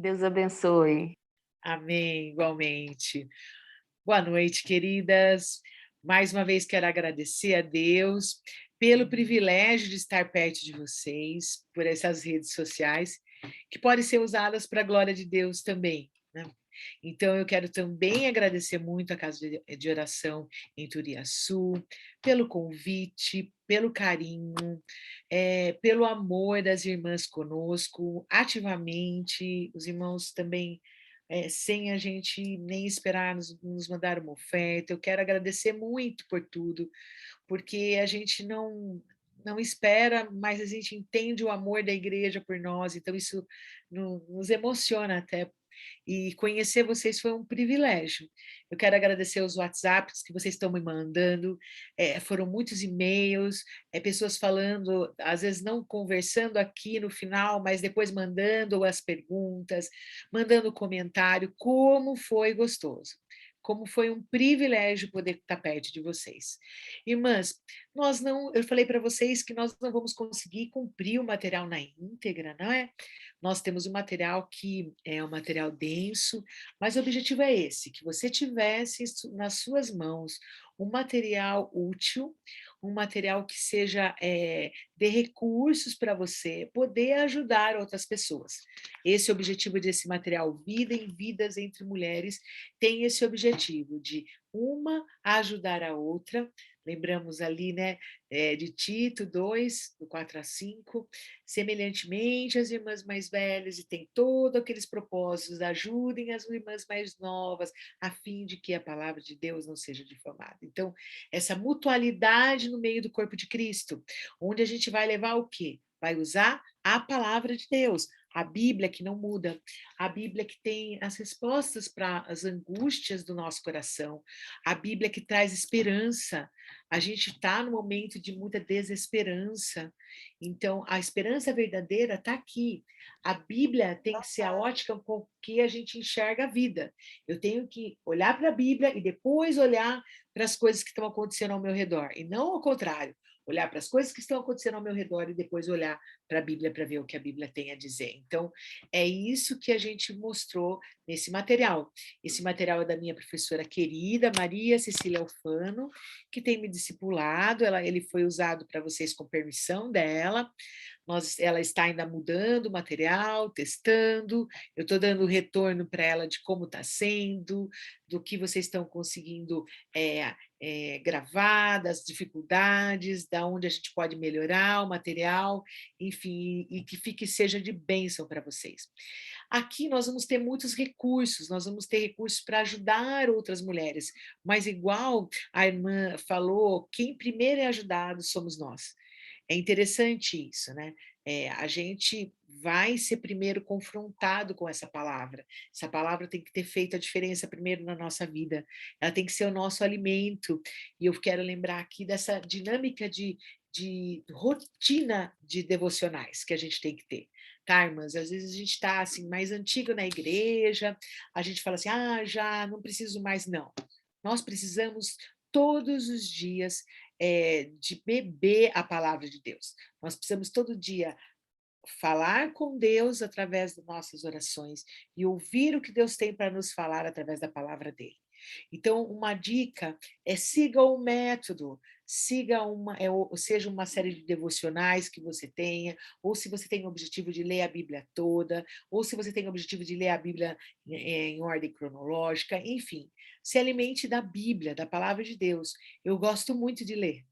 Deus abençoe. Amém, igualmente. Boa noite, queridas. Mais uma vez quero agradecer a Deus pelo privilégio de estar perto de vocês, por essas redes sociais, que podem ser usadas para a glória de Deus também, né? Então, eu quero também agradecer muito a Casa de Oração em Turiaçu, pelo convite, pelo carinho, pelo amor das irmãs conosco, ativamente, os irmãos também, sem a gente nem esperar nos mandar uma oferta. Eu quero agradecer muito por tudo, porque a gente não espera, mas a gente entende o amor da igreja por nós, então isso nos emociona até, e conhecer vocês foi um privilégio. Eu quero agradecer os WhatsApps que vocês estão me mandando, foram muitos e-mails, pessoas falando, às vezes não conversando aqui no final, mas depois mandando as perguntas, mandando comentário, como foi gostoso. Como foi um privilégio poder estar perto de vocês. Irmãs, eu falei para vocês que nós não vamos conseguir cumprir o material na íntegra, não é? Nós temos um material que é um material denso, mas o objetivo é esse, que você tivesse nas suas mãos um material útil, um material que seja de recursos para você poder ajudar outras pessoas. Esse é o objetivo desse material, Vida em Vidas entre Mulheres, tem esse objetivo de uma ajudar a outra. Lembramos ali, né, de Tito 2, do 4 a 5, semelhantemente às irmãs mais velhas, e tem todos aqueles propósitos, ajudem as irmãs mais novas, a fim de que a palavra de Deus não seja difamada. Então, essa mutualidade no meio do corpo de Cristo, onde a gente vai levar o quê? Vai usar a palavra de Deus, a Bíblia que não muda, a Bíblia que tem as respostas para as angústias do nosso coração, a Bíblia que traz esperança. A gente está no momento de muita desesperança, então a esperança verdadeira está aqui. A Bíblia tem que ser a ótica com que a gente enxerga a vida. Eu tenho que olhar para a Bíblia e depois olhar para as coisas que estão acontecendo ao meu redor, e não ao contrário, olhar para as coisas que estão acontecendo ao meu redor e depois olhar para a Bíblia para ver o que a Bíblia tem a dizer. Então, é isso que a gente mostrou nesse material. Esse material é da minha professora querida, Maria Cecília Alfano, que tem me discipulado, ele foi usado para vocês com permissão dela. Ela está ainda mudando o material, testando, eu estou dando retorno para ela de como está sendo, do que vocês estão conseguindo gravar, das dificuldades, da onde a gente pode melhorar o material, enfim, e que seja de bênção para vocês. Aqui nós vamos ter muitos recursos, nós vamos ter recursos para ajudar outras mulheres, mas igual a irmã falou, quem primeiro é ajudado somos nós. É interessante isso, né? A gente vai ser primeiro confrontado com essa palavra. Essa palavra tem que ter feito a diferença primeiro na nossa vida. Ela tem que ser o nosso alimento. E eu quero lembrar aqui dessa dinâmica de rotina de devocionais que a gente tem que ter. Tá, irmãs? Às vezes a gente está assim, mais antigo na igreja, a gente fala assim, já não preciso mais, não. Nós precisamos todos os dias de beber a palavra de Deus. Nós precisamos todo dia falar com Deus através das nossas orações e ouvir o que Deus tem para nos falar através da palavra dele. Então, uma dica é siga o método, siga seja uma série de devocionais que você tenha, ou se você tem o objetivo de ler a Bíblia toda, ou se você tem o objetivo de ler a Bíblia em ordem cronológica, enfim, se alimente da Bíblia, da palavra de Deus. Eu gosto muito de ler,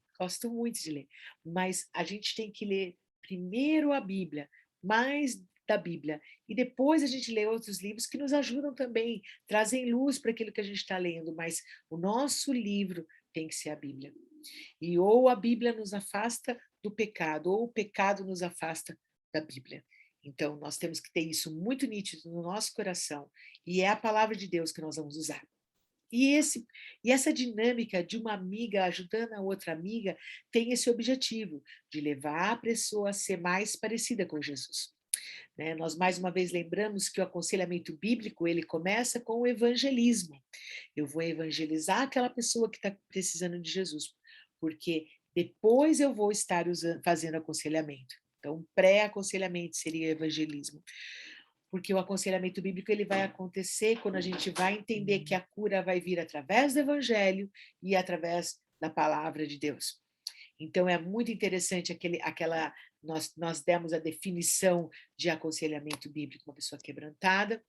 mas a gente tem que ler primeiro a Bíblia, mais da Bíblia, e depois a gente lê outros livros que nos ajudam também, trazem luz para aquilo que a gente está lendo, mas o nosso livro tem que ser a Bíblia. E ou a Bíblia nos afasta do pecado, ou o pecado nos afasta da Bíblia. Então, nós temos que ter isso muito nítido no nosso coração, e é a palavra de Deus que nós vamos usar. E essa dinâmica de uma amiga ajudando a outra amiga tem esse objetivo, de levar a pessoa a ser mais parecida com Jesus. Né? Nós, mais uma vez, lembramos que o aconselhamento bíblico ele começa com o evangelismo. Eu vou evangelizar aquela pessoa que está precisando de Jesus, porque depois eu vou estar fazendo aconselhamento. Então, pré-aconselhamento seria evangelismo. porque o aconselhamento bíblico ele vai acontecer quando a gente vai entender que a cura vai vir através do evangelho e através da palavra de Deus. Então, é muito interessante nós demos a definição de aconselhamento bíblico, uma pessoa quebrantada,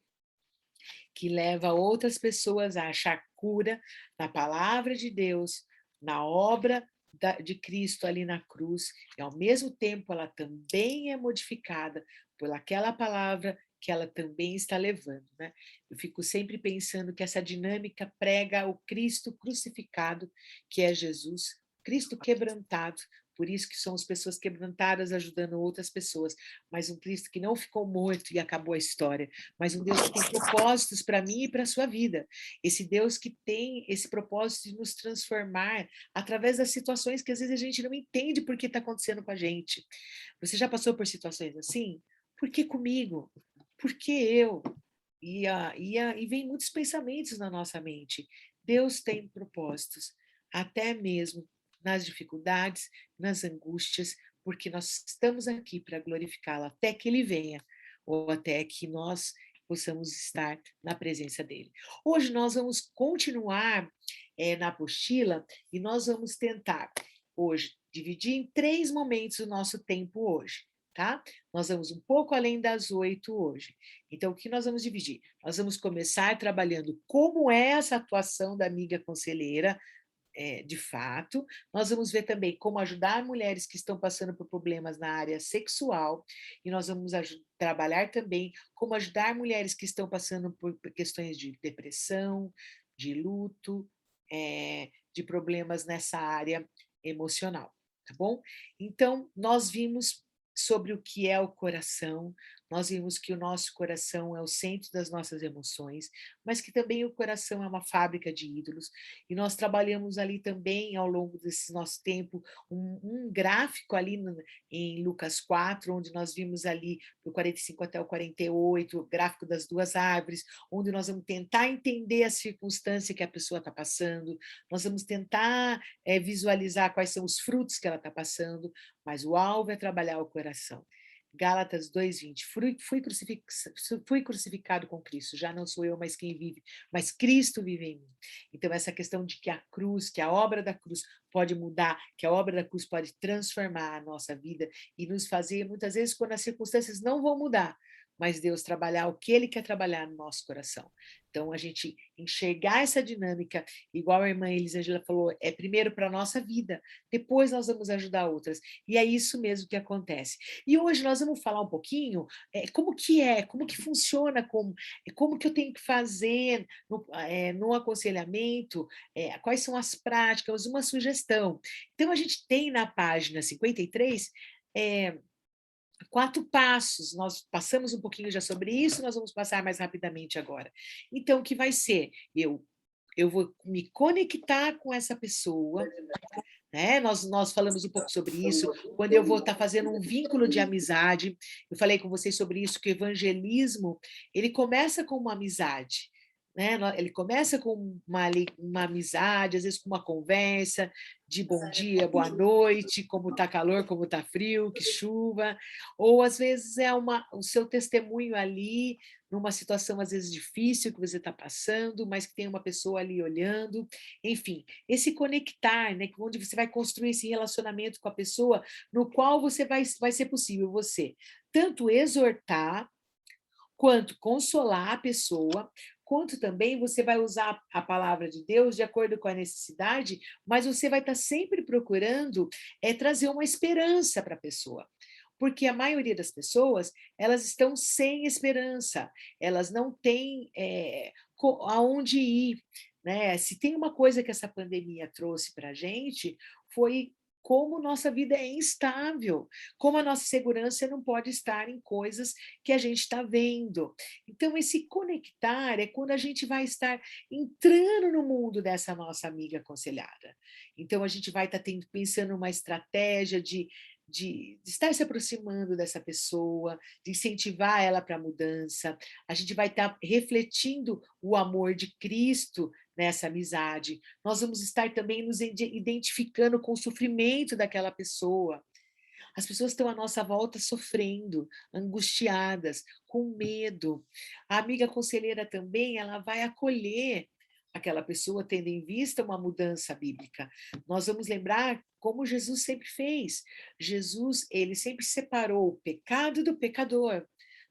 que leva outras pessoas a achar cura na palavra de Deus, na obra de Cristo ali na cruz, e ao mesmo tempo ela também é modificada por aquela palavra que ela também está levando, né? Eu fico sempre pensando que essa dinâmica prega o Cristo crucificado, que é Jesus, Cristo quebrantado, por isso que somos pessoas quebrantadas ajudando outras pessoas, mas um Cristo que não ficou morto e acabou a história, mas um Deus que tem propósitos para mim e para a sua vida. Esse Deus que tem esse propósito de nos transformar através das situações que às vezes a gente não entende por que está acontecendo com a gente. Você já passou por situações assim? Por que comigo? Por que eu? E vem muitos pensamentos na nossa mente. Deus tem propósitos, até mesmo nas dificuldades, nas angústias, porque nós estamos aqui para glorificá-lo até que ele venha, ou até que nós possamos estar na presença dele. Hoje nós vamos continuar na apostila e nós vamos tentar, hoje, dividir em 3 momentos o nosso tempo hoje, tá? Nós vamos um pouco além das 8 hoje. Então, o que nós vamos dividir? Nós vamos começar trabalhando como é essa atuação da amiga conselheira, de fato. Nós vamos ver também como ajudar mulheres que estão passando por problemas na área sexual, e nós vamos trabalhar também como ajudar mulheres que estão passando por questões de depressão, de luto, de problemas nessa área emocional, tá bom? Então, nós vimos sobre o que é o coração, nós vimos que o nosso coração é o centro das nossas emoções, mas que também o coração é uma fábrica de ídolos, e nós trabalhamos ali também, ao longo desse nosso tempo, um gráfico ali em Lucas 4, onde nós vimos ali do 45 até o 48, o gráfico das 2 árvores, onde nós vamos tentar entender a circunstância que a pessoa está passando, nós vamos tentar visualizar quais são os frutos que ela está passando, mas o alvo é trabalhar o coração. Gálatas 2:20, fui crucificado com Cristo, já não sou eu mais quem vive, mas Cristo vive em mim. Então, essa questão de que a cruz, que a obra da cruz pode mudar, que a obra da cruz pode transformar a nossa vida e nos fazer, muitas vezes, quando as circunstâncias não vão mudar, mas Deus trabalhar o que Ele quer trabalhar no nosso coração. Então, a gente enxergar essa dinâmica, igual a irmã Elisângela falou, é primeiro para a nossa vida, depois nós vamos ajudar outras. E é isso mesmo que acontece. E hoje nós vamos falar um pouquinho como que funciona, como que eu tenho que fazer no aconselhamento, quais são as práticas, uma sugestão. Então, a gente tem na página 53 4 passos, nós passamos um pouquinho já sobre isso, nós vamos passar mais rapidamente agora. Então, o que vai ser? Eu vou me conectar com essa pessoa, né? Nós falamos um pouco sobre isso, quando eu vou estar fazendo um vínculo de amizade, eu falei com vocês sobre isso, que o evangelismo, ele começa com uma amizade, né? Ele começa com uma amizade, às vezes com uma conversa de bom dia, boa noite, como está calor, como está frio, que chuva, ou às vezes é o seu testemunho ali, numa situação às vezes difícil que você está passando, mas que tem uma pessoa ali olhando, enfim, esse conectar, né, onde você vai construir esse relacionamento com a pessoa, no qual vai ser possível você tanto exortar, quanto consolar a pessoa, quanto também você vai usar a palavra de Deus de acordo com a necessidade, mas você vai estar sempre procurando trazer uma esperança para a pessoa. Porque a maioria das pessoas, elas estão sem esperança, elas não têm aonde ir, né? Se tem uma coisa que essa pandemia trouxe para a gente, foi como nossa vida é instável, como a nossa segurança não pode estar em coisas que a gente está vendo. Então, esse conectar é quando a gente vai estar entrando no mundo dessa nossa amiga aconselhada. Então, a gente vai estar pensando uma estratégia de estar se aproximando dessa pessoa, de incentivar ela para a mudança. A gente vai estar refletindo o amor de Cristo nessa amizade. Nós vamos estar também nos identificando com o sofrimento daquela pessoa. As pessoas estão à nossa volta sofrendo, angustiadas, com medo. A amiga conselheira também, ela vai acolher aquela pessoa, tendo em vista uma mudança bíblica. Nós vamos lembrar como Jesus sempre fez. Jesus, ele sempre separou o pecado do pecador.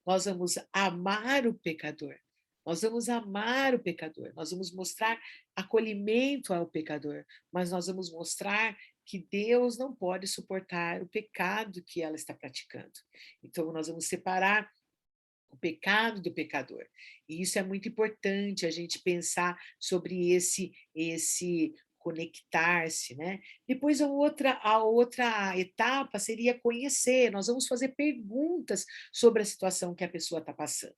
Nós vamos amar o pecador. Nós vamos amar o pecador. Nós vamos mostrar acolhimento ao pecador, mas nós vamos mostrar que Deus não pode suportar o pecado que ela está praticando. Então, nós vamos separar o pecado do pecador. E isso é muito importante, a gente pensar sobre esse conectar-se, né? Depois a outra etapa seria conhecer. Nós vamos fazer perguntas sobre a situação que a pessoa está passando.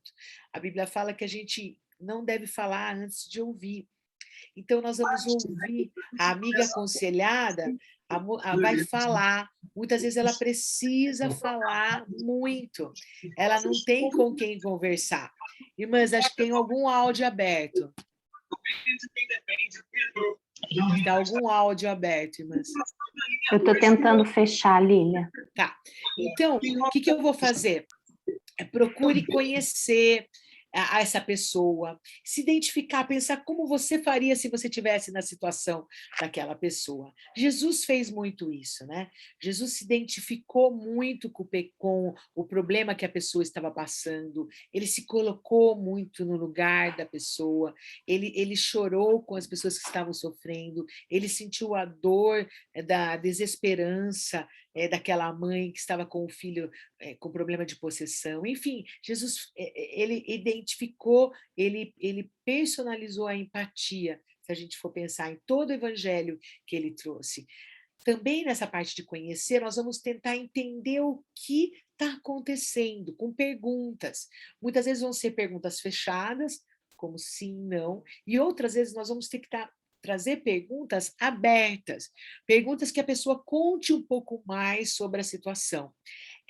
A Bíblia fala que a gente não deve falar antes de ouvir. Então, nós vamos ouvir a amiga aconselhada, vai falar. Muitas vezes ela precisa falar muito. Ela não tem com quem conversar. Irmãs, acho que tem algum áudio aberto. Está algum áudio aberto, irmãs? Eu estou tentando fechar, Lília. Tá. Então, o que eu vou fazer? Procure conhecer essa pessoa, se identificar, pensar como você faria se você estivesse na situação daquela pessoa. Jesus fez muito isso, né? Jesus se identificou muito com o problema que a pessoa estava passando, ele se colocou muito no lugar da pessoa, ele chorou com as pessoas que estavam sofrendo, ele sentiu a dor da desesperança daquela mãe que estava com o filho com problema de possessão. Enfim, Jesus, ele identificou, ele personalizou a empatia, se a gente for pensar em todo o evangelho que ele trouxe. Também nessa parte de conhecer, nós vamos tentar entender o que está acontecendo, com perguntas. Muitas vezes vão ser perguntas fechadas, como sim, não, e outras vezes nós vamos ter que trazer perguntas abertas, perguntas que a pessoa conte um pouco mais sobre a situação.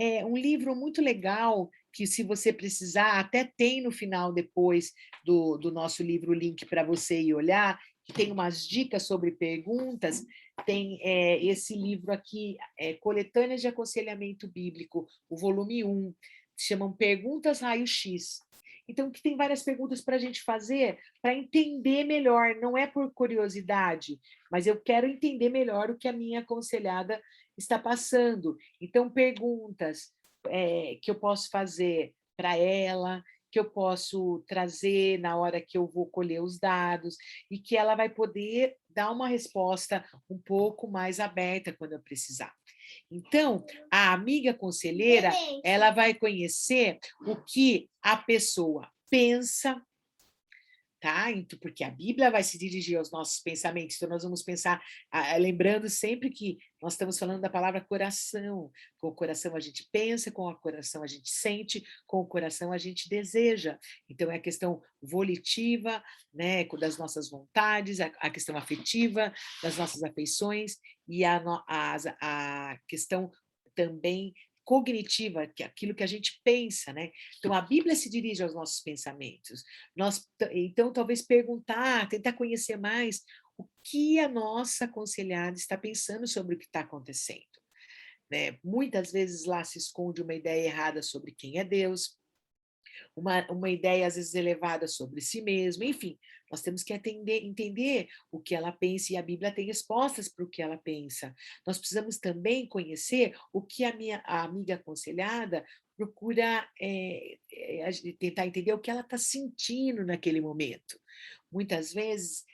É um livro muito legal, que se você precisar, até tem no final depois do nosso livro o link para você ir olhar, que tem umas dicas sobre perguntas, tem esse livro aqui, Coletâneas de Aconselhamento Bíblico, o volume 1, se chamam Perguntas Raio-X. Então, que tem várias perguntas para a gente fazer, para entender melhor, não é por curiosidade, mas eu quero entender melhor o que a minha aconselhada está passando. Então, perguntas que eu posso fazer para ela, que eu posso trazer na hora que eu vou colher os dados, e que ela vai poder dar uma resposta um pouco mais aberta quando eu precisar. Então, a amiga conselheira, ela vai conhecer o que a pessoa pensa, tá? Então, porque a Bíblia vai se dirigir aos nossos pensamentos, então nós vamos pensar, lembrando sempre que nós estamos falando da palavra coração. Com o coração a gente pensa, com o coração a gente sente, com o coração a gente deseja. Então é a questão volitiva, né, das nossas vontades, a questão afetiva, das nossas afeições, e a questão também cognitiva, que é aquilo que a gente pensa, né? Então, a Bíblia se dirige aos nossos pensamentos. Então, talvez perguntar, tentar conhecer mais o que a nossa aconselhada está pensando sobre o que está acontecendo. Né? Muitas vezes lá se esconde uma ideia errada sobre quem é Deus, uma ideia às vezes elevada sobre si mesmo, enfim, nós temos que entender o que ela pensa, e a Bíblia tem respostas para o que ela pensa. Nós precisamos também conhecer o que a amiga aconselhada procura tentar entender o que ela está sentindo naquele momento. Muitas vezes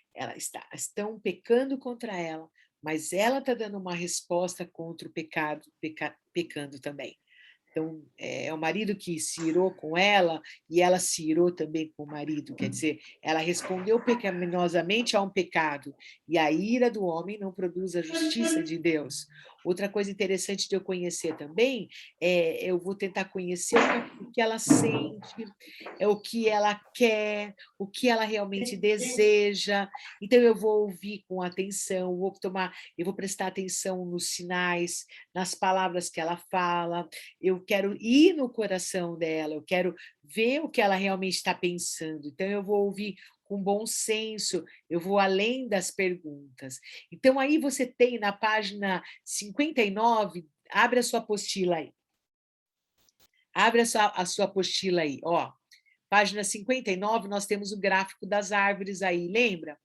estão pecando contra ela, mas ela está dando uma resposta contra o pecado, pecando também. Então, é o marido que se irou com ela e ela se irou também com o marido. Quer dizer, ela respondeu pecaminosamente a um pecado, e a ira do homem não produz a justiça de Deus. Outra coisa interessante de eu conhecer também eu vou tentar conhecer o que ela sente, o que ela quer, o que ela realmente deseja. Então, eu vou ouvir com atenção, eu vou prestar atenção nos sinais, nas palavras que ela fala. Eu quero ir no coração dela, eu quero ver o que ela realmente está pensando. Então, eu vou ouvir com bom senso, eu vou além das perguntas. Então, aí você tem na página 59 Abre a sua apostila aí. Abre a sua apostila aí, ó. Página 59, nós temos o gráfico das árvores aí, lembra?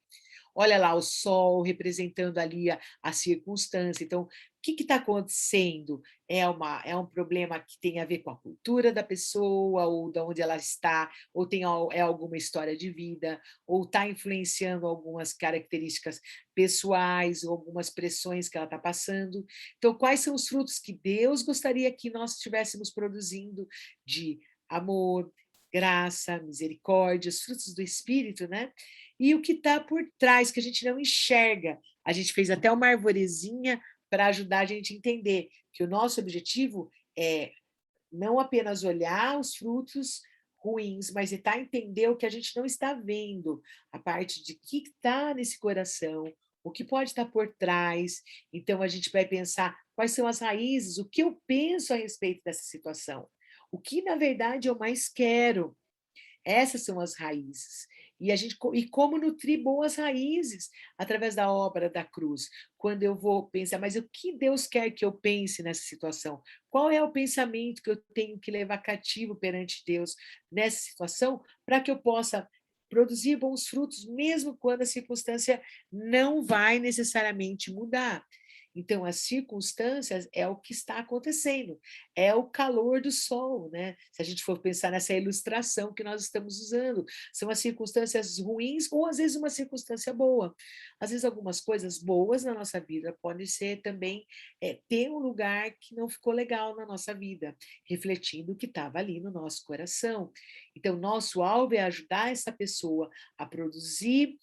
Olha lá o sol representando ali a circunstância. Então, o que está acontecendo? É um problema que tem a ver com a cultura da pessoa, ou de onde ela está, ou é alguma história de vida, ou está influenciando algumas características pessoais, ou algumas pressões que ela está passando. Então, quais são os frutos que Deus gostaria que nós estivéssemos produzindo de amor, graça, misericórdia, os frutos do Espírito, né? E o que está por trás, que a gente não enxerga. A gente fez até uma arvorezinha para ajudar a gente a entender que o nosso objetivo é não apenas olhar os frutos ruins, mas tentar entender o que a gente não está vendo, a parte de que está nesse coração, o que pode estar por trás. Então, a gente vai pensar quais são as raízes, o que eu penso a respeito dessa situação, o que, na verdade, eu mais quero. Essas são as raízes. E como nutrir boas raízes através da obra da cruz. Quando eu vou pensar, mas o que Deus quer que eu pense nessa situação? Qual é o pensamento que eu tenho que levar cativo perante Deus nessa situação para que eu possa produzir bons frutos, mesmo quando a circunstância não vai necessariamente mudar. Então, as circunstâncias é o que está acontecendo, é o calor do sol, né? Se a gente for pensar nessa ilustração que nós estamos usando, são as circunstâncias ruins ou às vezes uma circunstância boa. Às vezes algumas coisas boas na nossa vida podem ser também ter um lugar que não ficou legal na nossa vida, refletindo o que estava ali no nosso coração. Então, nosso alvo é ajudar essa pessoa a produzir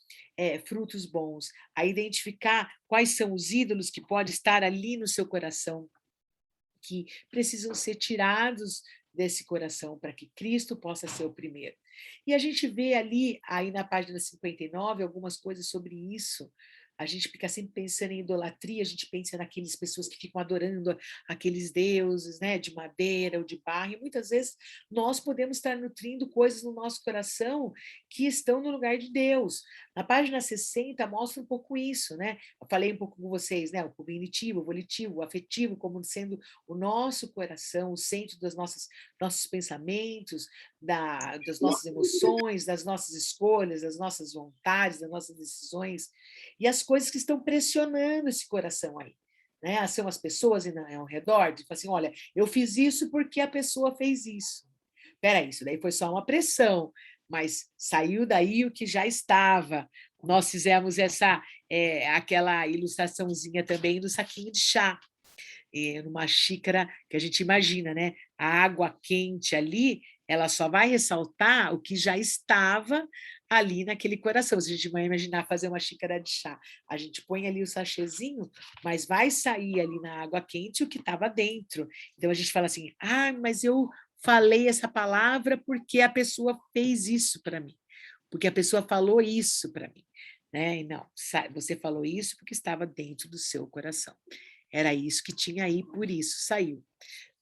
frutos bons, a identificar quais são os ídolos que podem estar ali no seu coração, que precisam ser tirados desse coração para que Cristo possa ser o primeiro. E a gente vê ali, aí na página 59, algumas coisas sobre isso. A gente fica sempre pensando em idolatria, a gente pensa naquelas pessoas que ficam adorando aqueles deuses, né, de madeira ou de barro, e muitas vezes nós podemos estar nutrindo coisas no nosso coração que estão no lugar de Deus. Na página 60 mostra um pouco isso, né? Eu falei um pouco com vocês, né? O cognitivo, o volitivo, o afetivo, como sendo o nosso coração, o centro das nossos pensamentos, das nossas emoções, das nossas escolhas, das nossas vontades, das nossas decisões, e as coisas que estão pressionando esse coração aí. Né? São as pessoas ao redor, de falar assim, olha, eu fiz isso porque a pessoa fez isso. Peraí, isso daí foi só uma pressão, mas saiu daí o que já estava. Nós fizemos aquela ilustraçãozinha também do saquinho de chá, numa xícara que a gente imagina, né? A água quente ali, ela só vai ressaltar o que já estava ali naquele coração. Se a gente vai imaginar fazer uma xícara de chá, a gente põe ali o sachêzinho, mas vai sair ali na água quente o que estava dentro. Então a gente fala assim: ah, mas eu falei essa palavra porque a pessoa fez isso para mim, porque a pessoa falou isso para mim. Né? E não, você falou isso porque estava dentro do seu coração. Era isso que tinha aí, por isso saiu,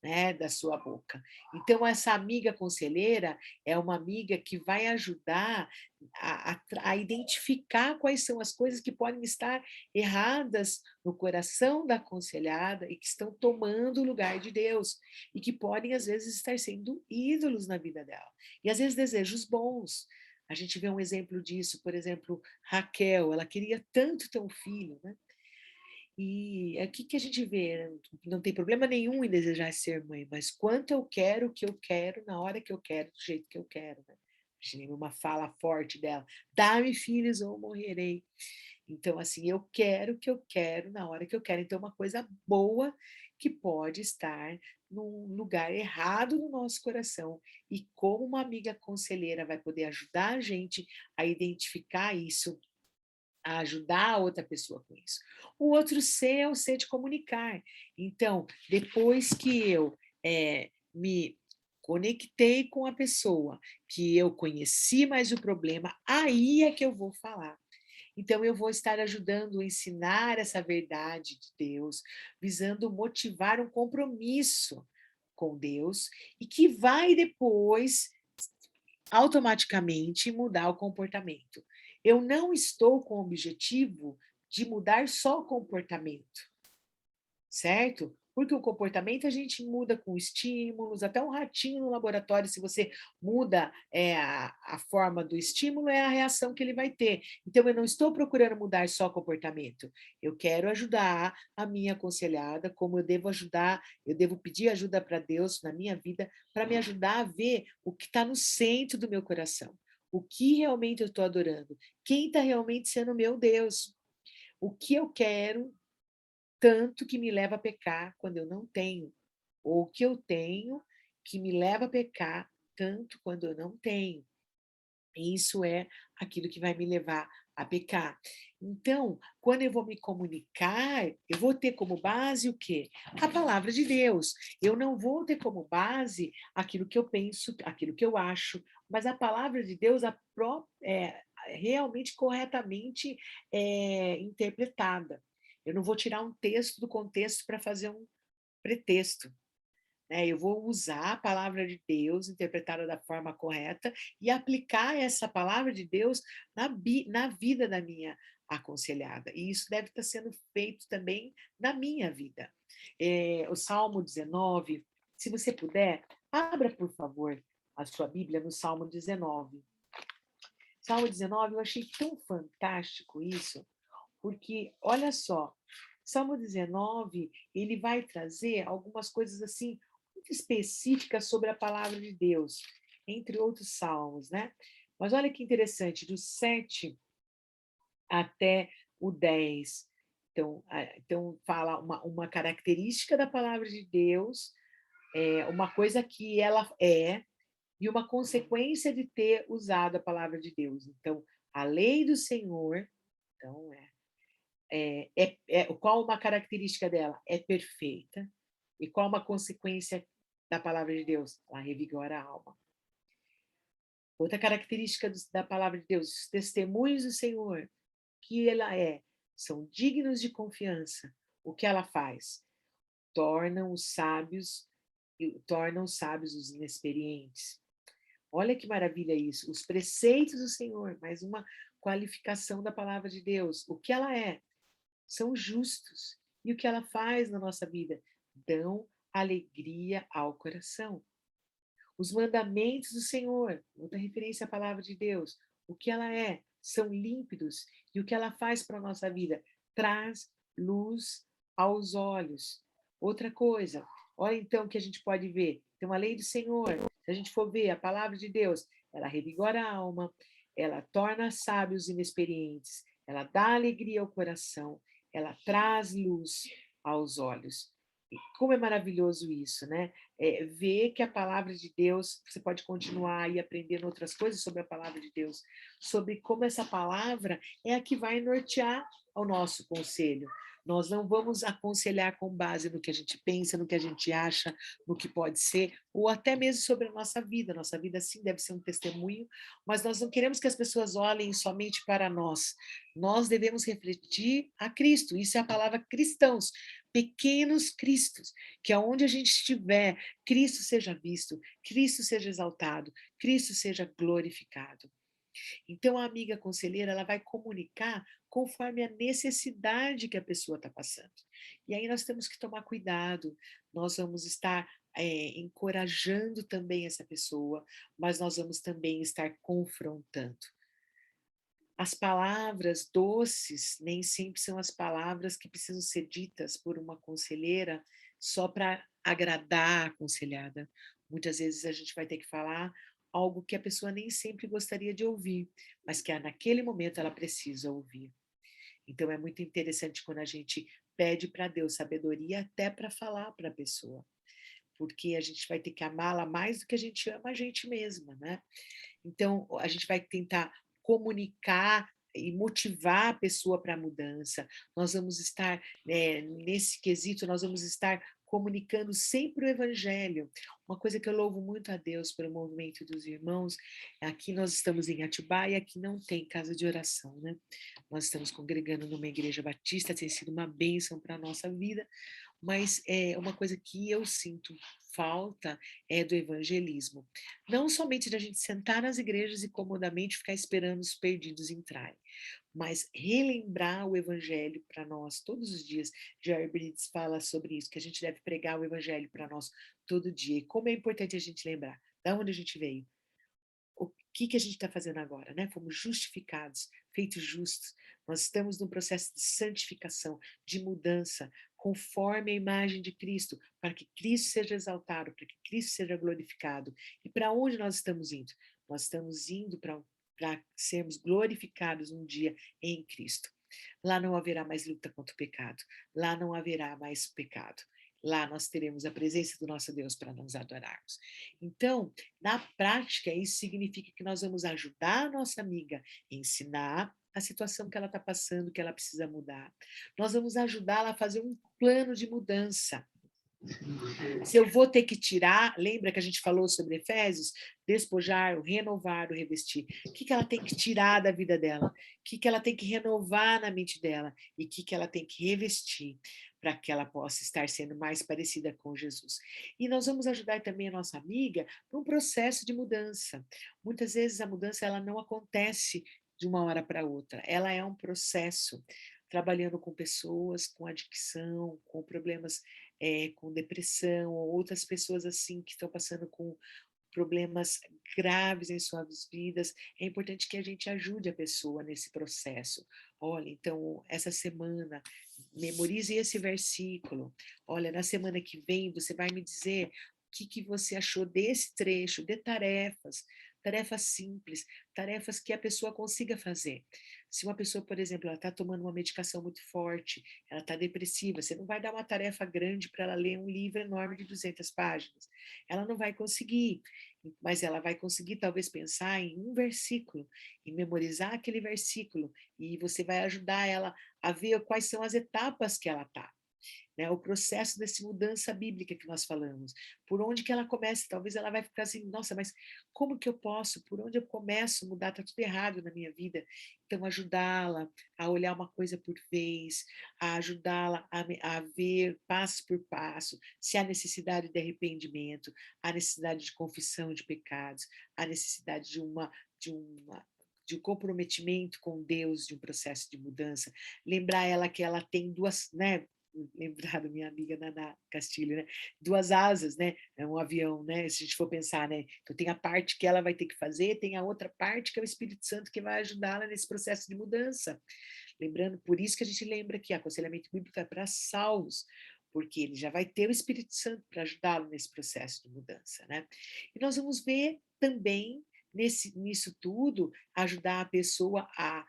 né, da sua boca. Então, essa amiga conselheira é uma amiga que vai ajudar a identificar quais são as coisas que podem estar erradas no coração da aconselhada e que estão tomando o lugar de Deus e que podem, às vezes, estar sendo ídolos na vida dela. E, às vezes, desejos bons. A gente vê um exemplo disso, por exemplo, Raquel, ela queria tanto ter um filho, né? E aqui que a gente vê, não tem problema nenhum em desejar ser mãe, mas quanto eu quero o que eu quero, na hora que eu quero, do jeito que eu quero. Né? A gente lembra uma fala forte dela: dá-me filhos ou morrerei. Então, assim, eu quero o que eu quero, na hora que eu quero. Então, uma coisa boa que pode estar num lugar errado no nosso coração. E como uma amiga conselheira vai poder ajudar a gente a identificar isso, a ajudar a outra pessoa com isso. O outro C é o C de comunicar. Então, depois que eu me conectei com a pessoa, que eu conheci mais o problema, aí é que eu vou falar. Então, eu vou estar ajudando a ensinar essa verdade de Deus, visando motivar um compromisso com Deus, e que vai depois automaticamente mudar o comportamento. Eu não estou com o objetivo de mudar só o comportamento, certo? Porque o comportamento a gente muda com estímulos, até um ratinho no laboratório, se você muda a forma do estímulo, é a reação que ele vai ter. Então, eu não estou procurando mudar só comportamento, eu quero ajudar a minha aconselhada, como eu devo ajudar, eu devo pedir ajuda para Deus na minha vida, para me ajudar a ver o que está no centro do meu coração, o que realmente eu estou adorando, quem está realmente sendo meu Deus, o que eu quero tanto que me leva a pecar quando eu não tenho, ou o que eu tenho que me leva a pecar tanto quando eu não tenho. Isso é aquilo que vai me levar a pecar. Então, quando eu vou me comunicar, eu vou ter como base o quê? A palavra de Deus. Eu não vou ter como base aquilo que eu penso, aquilo que eu acho, mas a palavra de Deus realmente corretamente interpretada. Eu não vou tirar um texto do contexto para fazer um pretexto, né? Eu vou usar a palavra de Deus interpretada da forma correta e aplicar essa palavra de Deus na vida da minha aconselhada. E isso deve estar sendo feito também na minha vida. O Salmo 19, se você puder, abra, por favor, a sua Bíblia no Salmo 19. Salmo 19, eu achei tão fantástico isso, porque, olha só, Salmo 19, ele vai trazer algumas coisas assim muito específicas sobre a palavra de Deus, entre outros salmos, né? Mas olha que interessante, do 7 até o 10. Então fala uma característica da palavra de Deus, uma coisa que ela é, e uma consequência de ter usado a palavra de Deus. Então, a lei do Senhor, então, qual uma característica dela? É perfeita. E qual uma consequência da palavra de Deus? Ela revigora a alma. Outra característica da palavra de Deus, os testemunhos do Senhor, que ela são dignos de confiança. O que ela faz? Tornam os sábios os inexperientes. Olha que maravilha isso. Os preceitos do Senhor, mais uma qualificação da palavra de Deus. O que ela são justos. E o que ela faz na nossa vida? Dão alegria ao coração. Os mandamentos do Senhor, outra referência à palavra de Deus, o que ela são límpidos. E o que ela faz para a nossa vida? Traz luz aos olhos. Outra coisa, olha então o que a gente pode ver. Tem uma lei do Senhor. Se a gente for ver a palavra de Deus, ela revigora a alma, ela torna sábios inexperientes, ela dá alegria ao coração, ela traz luz aos olhos. E como é maravilhoso isso, né? Ver que a palavra de Deus, você pode continuar aí aprendendo outras coisas sobre a palavra de Deus, sobre como essa palavra é a que vai nortear o nosso conselho. Nós não vamos aconselhar com base no que a gente pensa, no que a gente acha, no que pode ser, ou até mesmo sobre a nossa vida. Nossa vida, sim, deve ser um testemunho, mas nós não queremos que as pessoas olhem somente para nós. Nós devemos refletir a Cristo. Isso é a palavra cristãos, pequenos cristos, que aonde a gente estiver, Cristo seja visto, Cristo seja exaltado, Cristo seja glorificado. Então, a amiga conselheira, ela vai comunicar conforme a necessidade que a pessoa está passando. E aí nós temos que tomar cuidado, nós vamos estar encorajando também essa pessoa, mas nós vamos também estar confrontando. As palavras doces nem sempre são as palavras que precisam ser ditas por uma conselheira só para agradar a aconselhada. Muitas vezes a gente vai ter que falar algo que a pessoa nem sempre gostaria de ouvir, mas que naquele momento ela precisa ouvir. Então é muito interessante quando a gente pede para Deus sabedoria até para falar para a pessoa, porque a gente vai ter que amá-la mais do que a gente ama a gente mesma, né? Então, a gente vai tentar comunicar e motivar a pessoa para a mudança. Nós vamos estar, nesse quesito, nós vamos estar comunicando sempre o evangelho. Uma coisa que eu louvo muito a Deus pelo movimento dos irmãos, aqui nós estamos em Atibaia, aqui não tem casa de oração, né? Nós estamos congregando numa igreja batista, tem sido uma bênção para a nossa vida, mas é uma coisa que eu sinto falta é do evangelismo. Não somente da gente sentar nas igrejas e comodamente ficar esperando os perdidos entrarem, mas relembrar o evangelho para nós todos os dias. Jerry Bridges fala sobre isso, que a gente deve pregar o evangelho para nós todo dia. E como é importante a gente lembrar de onde a gente veio, o que a gente está fazendo agora, né? Fomos justificados, feitos justos. Nós estamos num processo de santificação, de mudança, conforme a imagem de Cristo, para que Cristo seja exaltado, para que Cristo seja glorificado. E para onde nós estamos indo? Nós estamos indo para sermos glorificados um dia em Cristo. Lá não haverá mais luta contra o pecado. Lá não haverá mais pecado. Lá nós teremos a presença do nosso Deus para nos adorarmos. Então, na prática, isso significa que nós vamos ajudar a nossa amiga a ensinar a situação que ela está passando, que ela precisa mudar. Nós vamos ajudá-la a fazer um plano de mudança. Se eu vou ter que tirar, lembra que a gente falou sobre Efésios? Despojar, o renovar, o revestir. O que ela tem que tirar da vida dela? O que ela tem que renovar na mente dela? E o que ela tem que revestir para que ela possa estar sendo mais parecida com Jesus? E nós vamos ajudar também a nossa amiga num processo de mudança. Muitas vezes a mudança ela não acontece de uma hora para outra. Ela é um processo, trabalhando com pessoas com adicção, com problemas com depressão, ou outras pessoas assim que estão passando com problemas graves em suas vidas, é importante que a gente ajude a pessoa nesse processo. Olha, então, essa semana, memorize esse versículo. Olha, na semana que vem, você vai me dizer o que você achou desse trecho, de tarefas, tarefas simples, tarefas que a pessoa consiga fazer. Se uma pessoa, por exemplo, ela está tomando uma medicação muito forte, ela está depressiva, você não vai dar uma tarefa grande para ela ler um livro enorme de 200 páginas. Ela não vai conseguir, mas ela vai conseguir talvez pensar em um versículo e memorizar aquele versículo, e você vai ajudar ela a ver quais são as etapas que ela está, né? O processo dessa mudança bíblica que nós falamos. Por onde que ela começa? Talvez ela vai ficar assim, nossa, mas como que eu posso? Por onde eu começo a mudar? Está tudo errado na minha vida. Então, ajudá-la a olhar uma coisa por vez, a ajudá-la a ver passo por passo, se há necessidade de arrependimento, há necessidade de confissão de pecados, há necessidade de um comprometimento com Deus, de um processo de mudança. Lembrar ela que ela tem duas, né? Lembrar da minha amiga Naná Castilho, né? Duas asas, né? É um avião, né? Se a gente for pensar, né? Então tem a parte que ela vai ter que fazer, tem a outra parte que é o Espírito Santo que vai ajudá-la nesse processo de mudança. Lembrando, por isso que a gente lembra que aconselhamento bíblico é para salvos, porque ele já vai ter o Espírito Santo para ajudá-lo nesse processo de mudança, né? E nós vamos ver também nisso tudo ajudar a pessoa a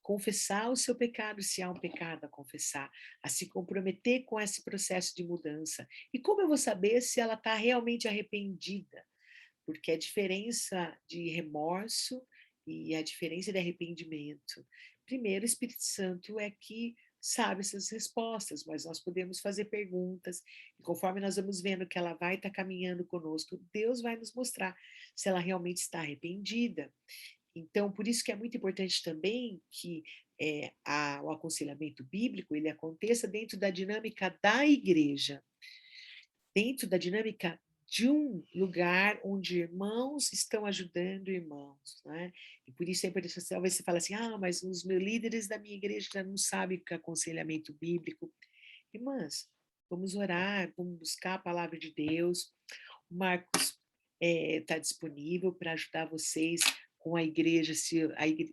confessar o seu pecado, se há um pecado a confessar, a se comprometer com esse processo de mudança. E como eu vou saber se ela está realmente arrependida? Porque a diferença de remorso e a diferença de arrependimento. Primeiro, o Espírito Santo é que sabe essas respostas, mas nós podemos fazer perguntas, e conforme nós vamos vendo que ela vai estar caminhando conosco, Deus vai nos mostrar se ela realmente está arrependida. Então, por isso que é muito importante também que o aconselhamento bíblico ele aconteça dentro da dinâmica da igreja, dentro da dinâmica de um lugar onde irmãos estão ajudando irmãos, né? E por isso é importante, talvez você fale assim, mas os meus líderes da minha igreja já não sabem o que é aconselhamento bíblico. Irmãs, vamos orar, vamos buscar a palavra de Deus. O Marcos está disponível para ajudar vocês com a igreja, se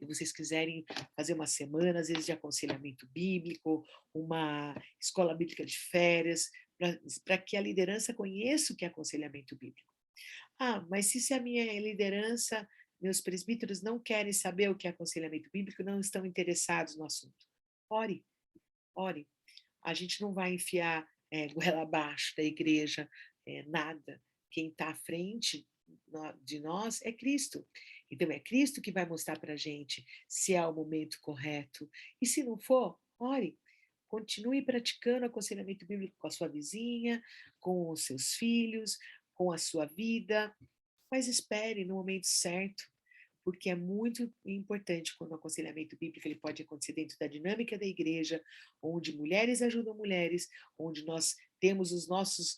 vocês quiserem fazer uma semana, às vezes de aconselhamento bíblico, uma escola bíblica de férias, para que a liderança conheça o que é aconselhamento bíblico. Mas se a minha liderança, meus presbíteros não querem saber o que é aconselhamento bíblico, não estão interessados no assunto. Ore, ore. A gente não vai enfiar goela abaixo da igreja, nada. Quem está à frente de nós é Cristo. Então, é Cristo que vai mostrar para a gente se é o momento correto. E se não for, ore. Continue praticando aconselhamento bíblico com a sua vizinha, com os seus filhos, com a sua vida, mas espere no momento certo, porque é muito importante quando o aconselhamento bíblico ele pode acontecer dentro da dinâmica da igreja, onde mulheres ajudam mulheres, onde nós temos os nossos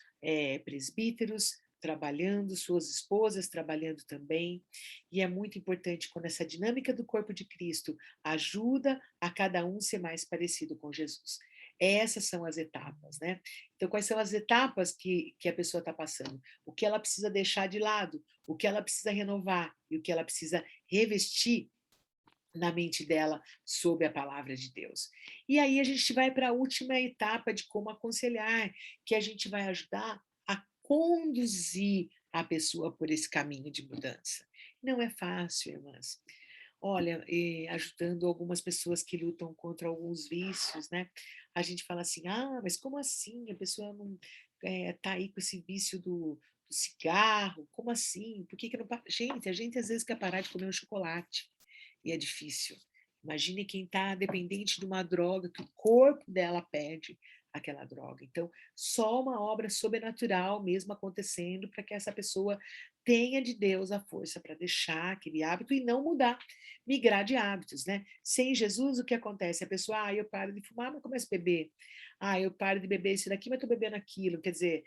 presbíteros trabalhando, suas esposas trabalhando também, e é muito importante quando essa dinâmica do corpo de Cristo ajuda a cada um ser mais parecido com Jesus. Essas são as etapas, né? Então, quais são as etapas que a pessoa está passando? O que ela precisa deixar de lado, o que ela precisa renovar e o que ela precisa revestir na mente dela sobre a palavra de Deus. E aí a gente vai para a última etapa de como aconselhar, que a gente vai ajudar a conduzir a pessoa por esse caminho de mudança. Não é fácil, irmãs. Olha, ajudando algumas pessoas que lutam contra alguns vícios, né? A gente fala assim, mas como assim? A pessoa não tá aí com esse vício do cigarro, como assim? Por que não... Gente, a gente às vezes quer parar de comer um chocolate, e é difícil. Imagine quem está dependente de uma droga, que o corpo dela pede aquela droga. Então, só uma obra sobrenatural mesmo acontecendo para que essa pessoa tenha de Deus a força para deixar aquele hábito e não mudar, migrar de hábitos, né? Sem Jesus, o que acontece? A pessoa, eu paro de fumar, mas começo a beber. Eu paro de beber isso daqui, mas estou bebendo aquilo. Quer dizer,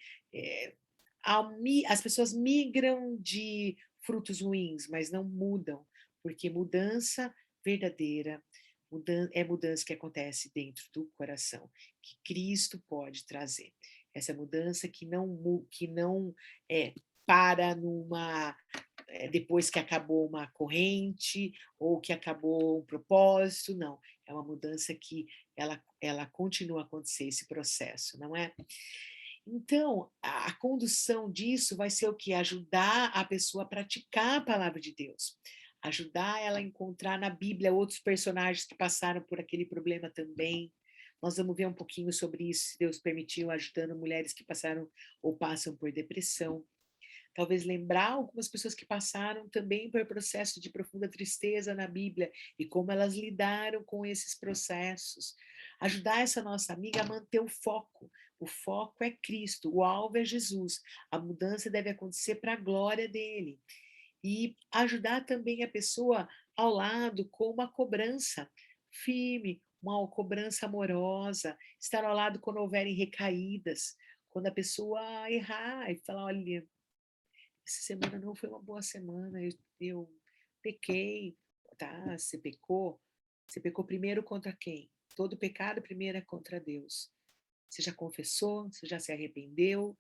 as pessoas migram de frutos ruins, mas não mudam, porque mudança verdadeira é mudança que acontece dentro do coração, que Cristo pode trazer. Essa mudança que não para numa depois que acabou uma corrente ou que acabou um propósito, não. É uma mudança que ela continua a acontecer, esse processo, não é? Então, a condução disso vai ser o quê? Ajudar a pessoa a praticar a palavra de Deus. Ajudar ela a encontrar na Bíblia outros personagens que passaram por aquele problema também. Nós vamos ver um pouquinho sobre isso, se Deus permitiu, ajudando mulheres que passaram ou passam por depressão. Talvez lembrar algumas pessoas que passaram também por processo de profunda tristeza na Bíblia e como elas lidaram com esses processos. Ajudar essa nossa amiga a manter o foco. O foco é Cristo, o alvo é Jesus. A mudança deve acontecer para a glória dele. E ajudar também a pessoa ao lado com uma cobrança firme, uma cobrança amorosa, estar ao lado quando houverem recaídas, quando a pessoa errar e falar, olha, essa semana não foi uma boa semana, eu pequei, tá? Você pecou primeiro contra quem? Todo pecado primeiro é contra Deus. Você já confessou? Você já se arrependeu?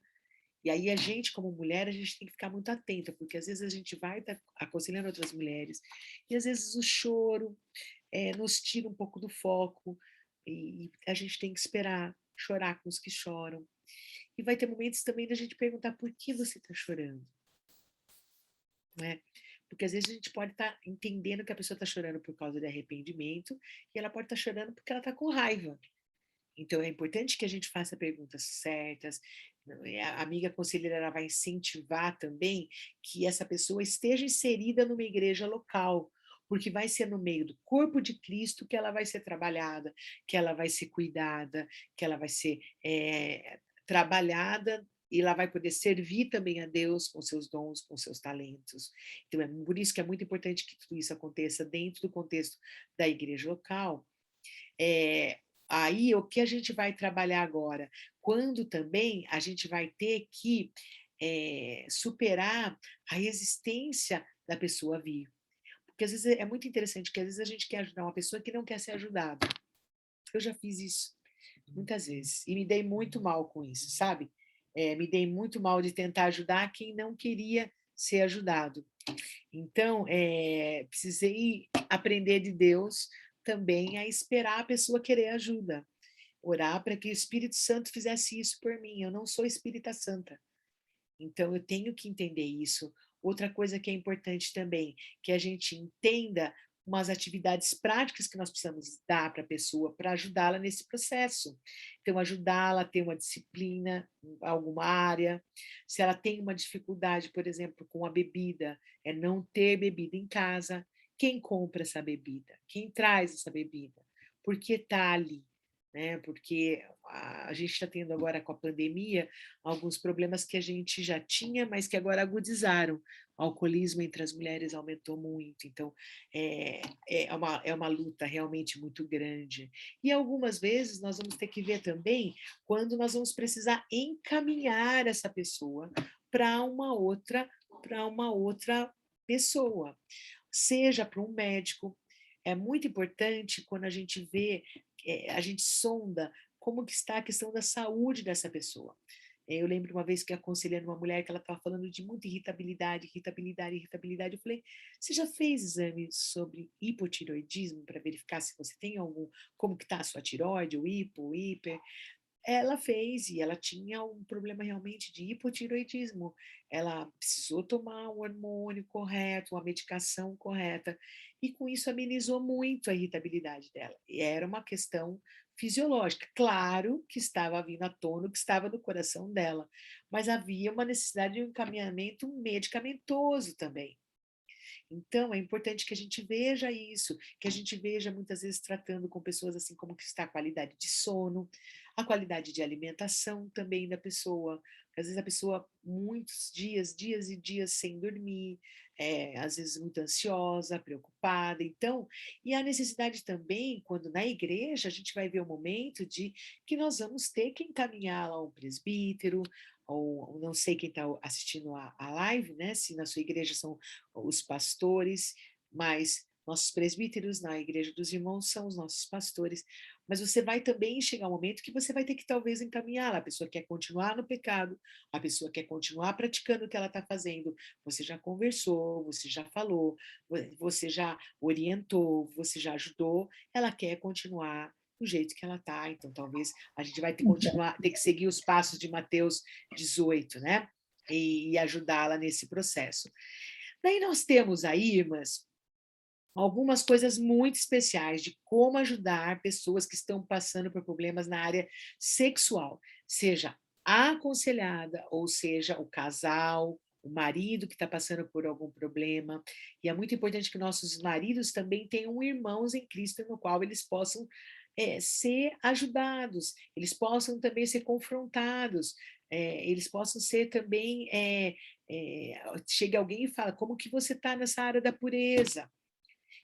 E aí a gente, como mulher, a gente tem que ficar muito atenta, porque às vezes a gente vai estar aconselhando outras mulheres, e às vezes o choro nos tira um pouco do foco, e a gente tem que esperar, chorar com os que choram. E vai ter momentos também da gente perguntar por que você está chorando, né? Porque às vezes a gente pode estar entendendo que a pessoa está chorando por causa de arrependimento, e ela pode estar chorando porque ela está com raiva. Então, é importante que a gente faça perguntas certas. A amiga conselheira ela vai incentivar também que essa pessoa esteja inserida numa igreja local, porque vai ser no meio do corpo de Cristo que ela vai ser trabalhada, que ela vai ser cuidada, que ela vai ser trabalhada e ela vai poder servir também a Deus com seus dons, com seus talentos. Então, é por isso que é muito importante que tudo isso aconteça dentro do contexto da igreja local. Aí, o que a gente vai trabalhar agora? Quando também a gente vai ter que superar a resistência da pessoa vir. Porque às vezes é muito interessante que às vezes a gente quer ajudar uma pessoa que não quer ser ajudada. Eu já fiz isso muitas vezes e me dei muito mal com isso, sabe? Me dei muito mal de tentar ajudar quem não queria ser ajudado. Então, precisei aprender de Deus também a esperar a pessoa querer ajuda. Orar para que o Espírito Santo fizesse isso por mim. Eu não sou espírita santa. Então, eu tenho que entender isso. Outra coisa que é importante também, que a gente entenda umas atividades práticas que nós precisamos dar para a pessoa para ajudá-la nesse processo. Então, ajudá-la a ter uma disciplina em alguma área. Se ela tem uma dificuldade, por exemplo, com a bebida, é não ter bebida em casa. Quem compra essa bebida? Quem traz essa bebida? Por que está ali? Né? Porque a gente está tendo agora com a pandemia alguns problemas que a gente já tinha, mas que agora agudizaram. O alcoolismo entre as mulheres aumentou muito, então é uma luta realmente muito grande. E algumas vezes nós vamos ter que ver também quando nós vamos precisar encaminhar essa pessoa para uma outra pessoa, seja para um médico. É muito importante quando a gente vê, a gente sonda como que está a questão da saúde dessa pessoa. Eu lembro uma vez que aconselhando uma mulher que ela estava falando de muita irritabilidade, irritabilidade, irritabilidade. Eu falei, você já fez exame sobre hipotiroidismo para verificar se você tem algum, como que está a sua tiroide, o hipo, o hiper? Ela fez e ela tinha um problema realmente de hipotiroidismo. Ela precisou tomar um hormônio correto, uma medicação correta, e com isso amenizou muito a irritabilidade dela. E era uma questão fisiológica. Claro que estava vindo à tona, que estava no coração dela, mas havia uma necessidade de um encaminhamento medicamentoso também. Então, é importante que a gente veja isso, que a gente veja muitas vezes tratando com pessoas assim como que está a qualidade de sono, a qualidade de alimentação também da pessoa. Às vezes a pessoa muitos dias, dias e dias sem dormir, às vezes muito ansiosa, preocupada. Então, e a necessidade também, quando na igreja a gente vai ver o momento de que nós vamos ter que encaminhá-la a um presbítero, ou não sei quem está assistindo a live, né? Se na sua igreja são os pastores, mas nossos presbíteros na igreja dos irmãos são os nossos pastores, mas você vai também chegar um momento que você vai ter que talvez encaminhar, a pessoa quer continuar no pecado, a pessoa quer continuar praticando o que ela está fazendo, você já conversou, você já falou, você já orientou, você já ajudou, ela quer continuar do jeito que ela está, então talvez a gente vai ter, continuar, ter que seguir os passos de Mateus 18, né? E ajudá-la nesse processo. Daí nós temos aí, irmãs, algumas coisas muito especiais de como ajudar pessoas que estão passando por problemas na área sexual, seja a aconselhada, ou seja, o casal, o marido que está passando por algum problema. E é muito importante que nossos maridos também tenham irmãos em Cristo no qual eles possam ser ajudados, eles possam também ser confrontados, eles possam ser também. Chega alguém e fala: como que você está nessa área da pureza?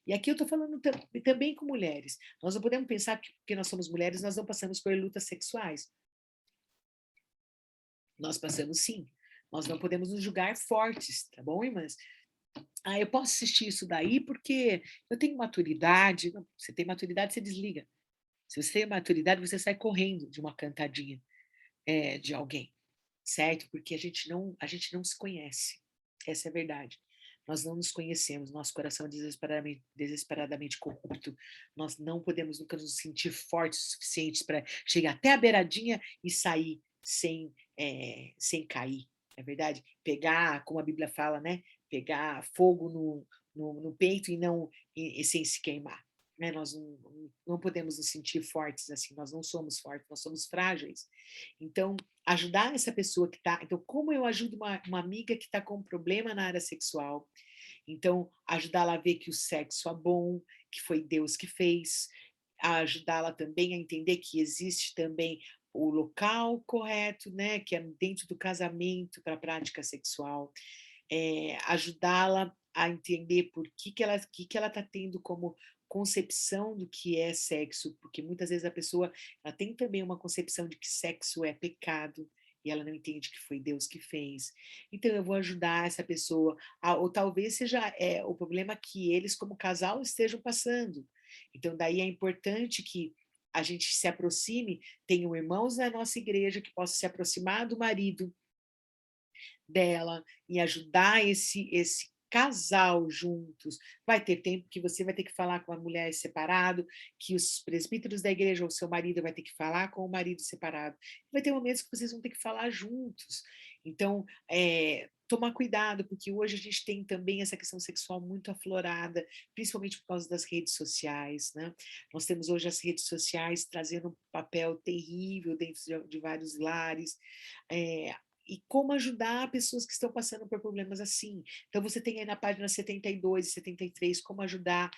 E aqui eu estou falando também com mulheres. Nós não podemos pensar que porque nós somos mulheres, nós não passamos por lutas sexuais. Nós passamos sim. Nós não podemos nos julgar fortes, tá bom, irmãs? Ah, eu posso assistir isso daí porque eu tenho maturidade. Não, você tem maturidade, você desliga. Se você tem maturidade, você sai correndo de uma cantadinha de alguém, certo? Porque a gente não se conhece. Essa é a verdade. Nós não nos conhecemos, nosso coração é desesperadamente corrupto. Nós não podemos nunca nos sentir fortes o suficientes para chegar até a beiradinha e sair sem cair. É verdade? Pegar, como a Bíblia fala, né? Pegar fogo no peito e não e sem se queimar. Né? Nós não podemos nos sentir fortes assim, nós não somos fortes, nós somos frágeis. Então, ajudar essa pessoa que está. Então, como eu ajudo uma amiga que está com um problema na área sexual? Então, ajudá-la a ver que o sexo é bom, que foi Deus que fez, ajudá-la também a entender que existe também o local correto, né, que é dentro do casamento para a prática sexual, ajudá-la a entender por que ela está tendo como concepção do que é sexo, porque muitas vezes a pessoa ela tem também uma concepção de que sexo é pecado e ela não entende que foi Deus que fez. Então eu vou ajudar essa pessoa, ou talvez seja o problema que eles como casal estejam passando. Então daí é importante que a gente se aproxime, tenham irmãos na nossa igreja que possam se aproximar do marido dela e ajudar esse casal juntos. Vai ter tempo que você vai ter que falar com a mulher separado, que os presbíteros da igreja ou seu marido vai ter que falar com o marido separado. Vai ter momentos que vocês vão ter que falar juntos. Então, tomar cuidado, porque hoje a gente tem também essa questão sexual muito aflorada, principalmente por causa das redes sociais, né? Nós temos hoje as redes sociais trazendo um papel terrível dentro de vários lares, é, e como ajudar pessoas que estão passando por problemas assim. Então, você tem aí na página 72 e 73 como ajudar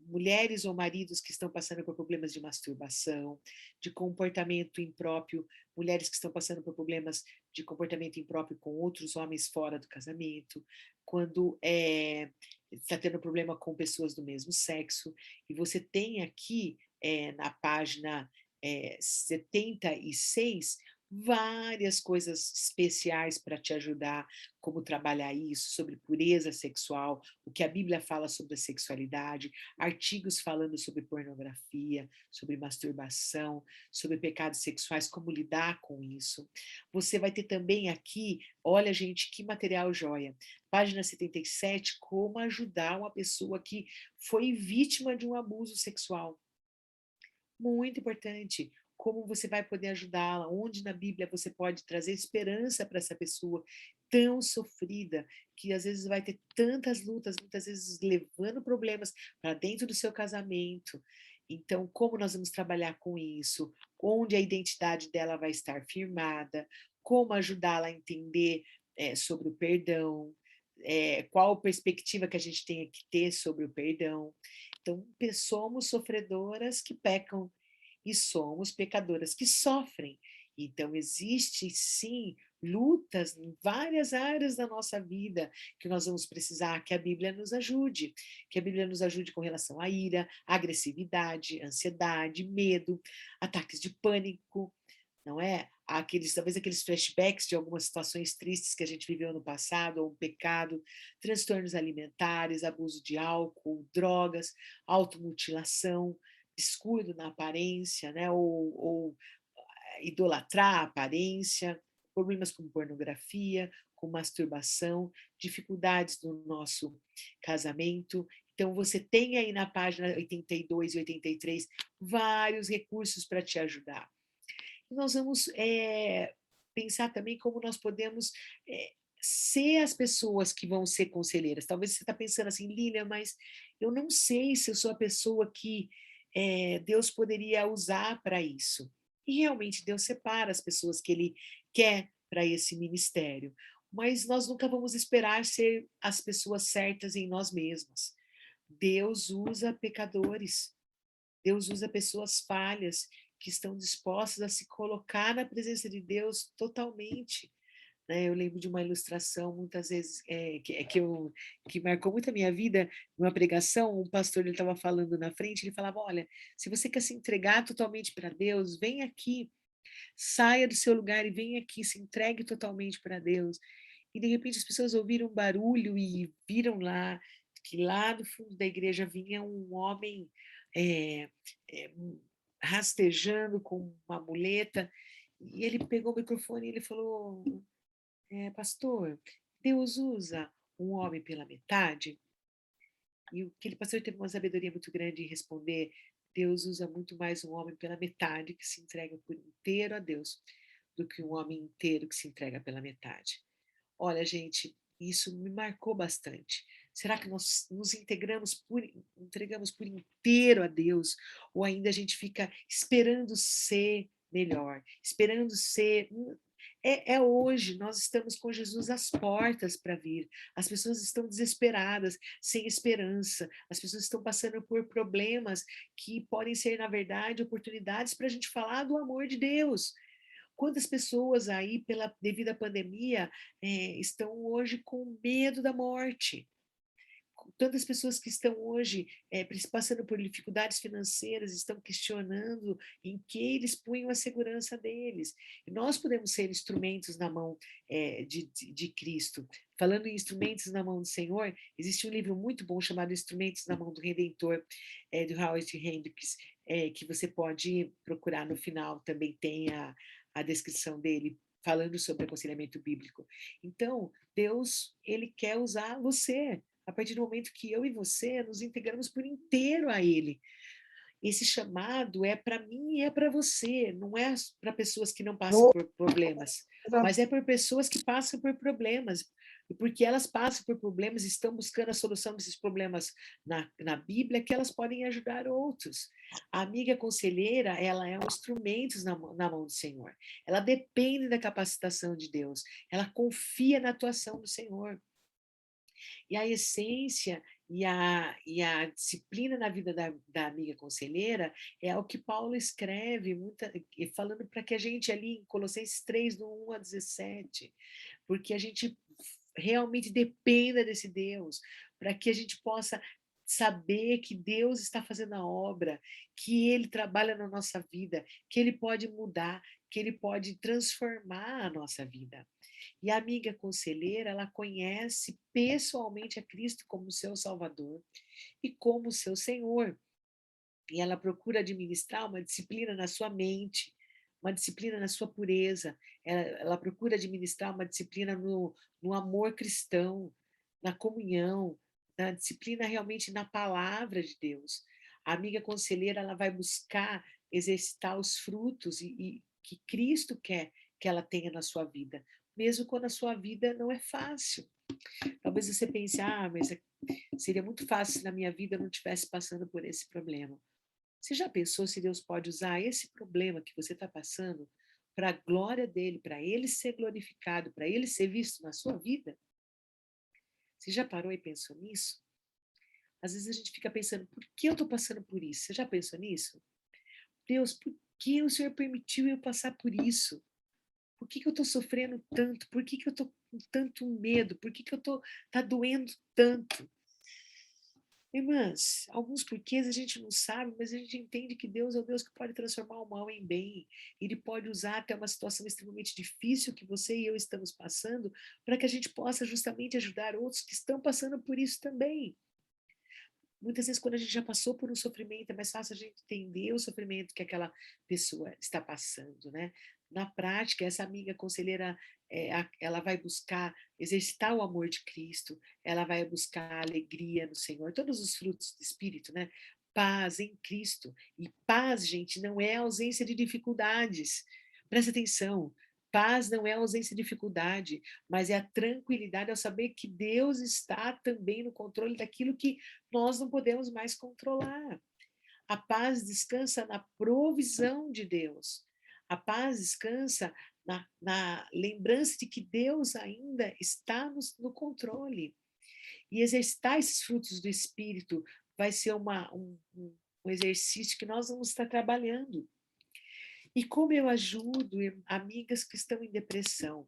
mulheres ou maridos que estão passando por problemas de masturbação, de comportamento impróprio, mulheres que estão passando por problemas de comportamento impróprio com outros homens fora do casamento, quando está tendo problema com pessoas do mesmo sexo, e você tem aqui na página 76 várias coisas especiais para te ajudar, como trabalhar isso, sobre pureza sexual, o que a Bíblia fala sobre a sexualidade, artigos falando sobre pornografia, sobre masturbação, sobre pecados sexuais, como lidar com isso. Você vai ter também aqui, olha, gente, que material joia. Página 77, como ajudar uma pessoa que foi vítima de um abuso sexual. Muito importante. Como você vai poder ajudá-la? Onde na Bíblia você pode trazer esperança para essa pessoa tão sofrida, que às vezes vai ter tantas lutas, muitas vezes levando problemas para dentro do seu casamento. Então, como nós vamos trabalhar com isso? Onde a identidade dela vai estar firmada? Como ajudá-la a entender sobre o perdão? Qual perspectiva que a gente tem que ter sobre o perdão? Então, somos sofredoras que pecam e somos pecadoras que sofrem. Então, existe sim lutas em várias áreas da nossa vida que nós vamos precisar que a Bíblia nos ajude, que a Bíblia nos ajude com relação à ira, agressividade, ansiedade, medo, ataques de pânico, não é? Talvez aqueles flashbacks de algumas situações tristes que a gente viveu no passado, ou um pecado, transtornos alimentares, abuso de álcool, drogas, automutilação, descuido na aparência, né? Ou idolatrar a aparência, problemas com pornografia, com masturbação, dificuldades no nosso casamento. Então, você tem aí na página 82 e 83 vários recursos para te ajudar. Nós vamos pensar também como nós podemos ser as pessoas que vão ser conselheiras. Talvez você está pensando assim, Lília, mas eu não sei se eu sou a pessoa que Deus poderia usar para isso. E realmente Deus separa as pessoas que Ele quer para esse ministério. Mas nós nunca vamos esperar ser as pessoas certas em nós mesmos. Deus usa pecadores. Deus usa pessoas falhas que estão dispostas a se colocar na presença de Deus totalmente. Né? Eu lembro de uma ilustração, muitas vezes, que marcou muito a minha vida, numa pregação, um pastor estava falando na frente, ele falava, olha, se você quer se entregar totalmente para Deus, vem aqui, saia do seu lugar e vem aqui, se entregue totalmente para Deus. E, de repente, as pessoas ouviram um barulho e viram lá, que lá do fundo da igreja vinha um homem é, é, rastejando com uma muleta, e ele pegou o microfone e ele falou, pastor, Deus usa um homem pela metade? E aquele pastor teve uma sabedoria muito grande em responder, Deus usa muito mais um homem pela metade que se entrega por inteiro a Deus do que um homem inteiro que se entrega pela metade. Olha, gente, isso me marcou bastante. Será que nós nos entregamos por inteiro a Deus? Ou ainda a gente fica esperando ser melhor, esperando ser. É hoje, nós estamos com Jesus às portas para vir. As pessoas estão desesperadas, sem esperança. As pessoas estão passando por problemas que podem ser, na verdade, oportunidades para a gente falar do amor de Deus. Quantas pessoas aí, devido à pandemia, estão hoje com medo da morte? Tantas pessoas que estão hoje passando por dificuldades financeiras, estão questionando em que eles punham a segurança deles. E nós podemos ser instrumentos na mão de Cristo. Falando em instrumentos na mão do Senhor, existe um livro muito bom chamado Instrumentos na Mão do Redentor, do Howard Hendricks, que você pode procurar no final, também tem a descrição dele, falando sobre aconselhamento bíblico. Então, Deus, Ele quer usar você, a partir do momento que eu e você nos integramos por inteiro a Ele. Esse chamado é para mim e é para você, não é para pessoas que não passam por problemas, mas é para pessoas que passam por problemas. E porque elas passam por problemas, estão buscando a solução desses problemas na Bíblia, que elas podem ajudar outros. A amiga conselheira, ela é um instrumento na mão do Senhor. Ela depende da capacitação de Deus. Ela confia na atuação do Senhor. E a essência E a disciplina na vida da amiga conselheira é o que Paulo escreve, falando para que a gente ali em Colossenses 3, do 1 a 17, porque a gente realmente dependa desse Deus, para que a gente possa saber que Deus está fazendo a obra, que Ele trabalha na nossa vida, que Ele pode mudar, que Ele pode transformar a nossa vida. E a amiga conselheira, ela conhece pessoalmente a Cristo como seu Salvador e como seu Senhor. E ela procura administrar uma disciplina na sua mente, uma disciplina na sua pureza. Ela procura administrar uma disciplina no amor cristão, na comunhão, na disciplina realmente na palavra de Deus. A amiga conselheira, ela vai buscar exercitar os frutos e que Cristo quer que ela tenha na sua vida, mesmo quando a sua vida não é fácil. Talvez você pense, mas seria muito fácil se na minha vida eu não estivesse passando por esse problema. Você já pensou se Deus pode usar esse problema que você está passando para a glória dele, para ele ser glorificado, para ele ser visto na sua vida? Você já parou e pensou nisso? Às vezes a gente fica pensando, por que eu estou passando por isso? Você já pensou nisso? Deus, por que o Senhor permitiu eu passar por isso? Por que eu estou sofrendo tanto? Por que eu estou com tanto medo? Por que eu estou tá doendo tanto? Irmãs, alguns porquês a gente não sabe, mas a gente entende que Deus é o Deus que pode transformar o mal em bem. Ele pode usar até uma situação extremamente difícil que você e eu estamos passando, para que a gente possa justamente ajudar outros que estão passando por isso também. Muitas vezes, quando a gente já passou por um sofrimento, é mais fácil a gente entender o sofrimento que aquela pessoa está passando, né? Na prática, essa amiga conselheira, ela vai buscar exercitar o amor de Cristo, ela vai buscar alegria no Senhor, todos os frutos do Espírito, né? Paz em Cristo. E paz, gente, não é ausência de dificuldades. Presta atenção. Paz não é ausência de dificuldade, mas é a tranquilidade ao saber que Deus está também no controle daquilo que nós não podemos mais controlar. A paz descansa na provisão de Deus. A paz descansa na lembrança de que Deus ainda está no controle. E exercitar esses frutos do Espírito vai ser um exercício que nós vamos estar trabalhando. E como eu ajudo amigas que estão em depressão?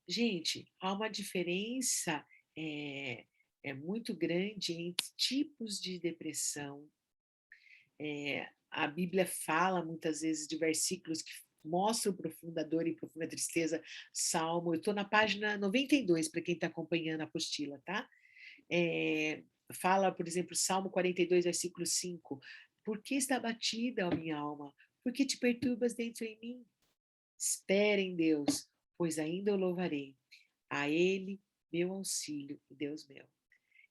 Gente, há uma diferença muito grande entre tipos de depressão. A Bíblia fala muitas vezes de versículos que mostram profunda dor e profunda tristeza. Salmo, eu estou na página 92, para quem está acompanhando a apostila, tá? Fala, por exemplo, Salmo 42, versículo 5. Por que está batida, ó minha alma? Por que te perturbas dentro em mim? Espere em Deus, pois ainda o louvarei. A Ele, meu auxílio e Deus meu.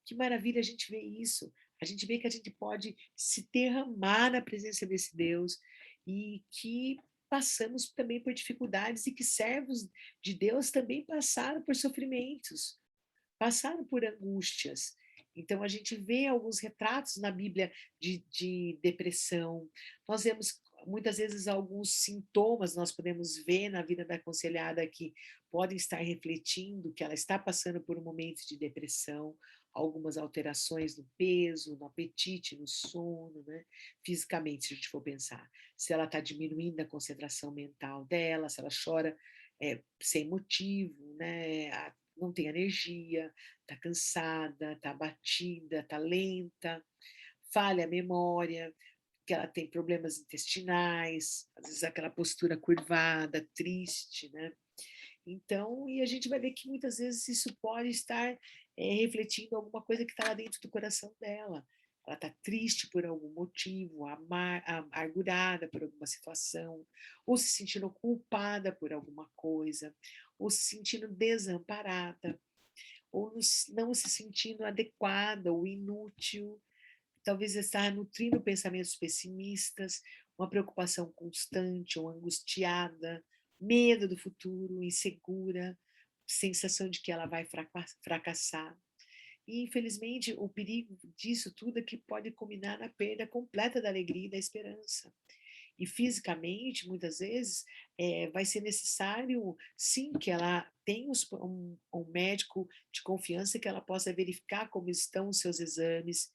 Que maravilha a gente ver isso. A gente vê que a gente pode se derramar na presença desse Deus e que passamos também por dificuldades e que servos de Deus também passaram por sofrimentos, passaram por angústias. Então, a gente vê alguns retratos na Bíblia de depressão. Nós vemos muitas vezes alguns sintomas, nós podemos ver na vida da aconselhada que podem estar refletindo que ela está passando por um momento de depressão, algumas alterações no peso, no apetite, no sono, né? Fisicamente, se a gente for pensar. Se ela está diminuindo a concentração mental dela, se ela chora sem motivo, né? Não tem energia, está cansada, está abatida, está lenta, falha a memória, que ela tem problemas intestinais, às vezes aquela postura curvada, triste, né? Então, e a gente vai ver que muitas vezes isso pode estar refletindo alguma coisa que está lá dentro do coração dela. Ela está triste por algum motivo, amargurada por alguma situação, ou se sentindo culpada por alguma coisa, ou se sentindo desamparada, ou não se sentindo adequada ou inútil. Talvez estar nutrindo pensamentos pessimistas, uma preocupação constante ou angustiada, medo do futuro, insegura, sensação de que ela vai fracassar. E, infelizmente, o perigo disso tudo é que pode culminar na perda completa da alegria e da esperança. E fisicamente, muitas vezes, vai ser necessário, sim, que ela tenha um médico de confiança que ela possa verificar como estão os seus exames.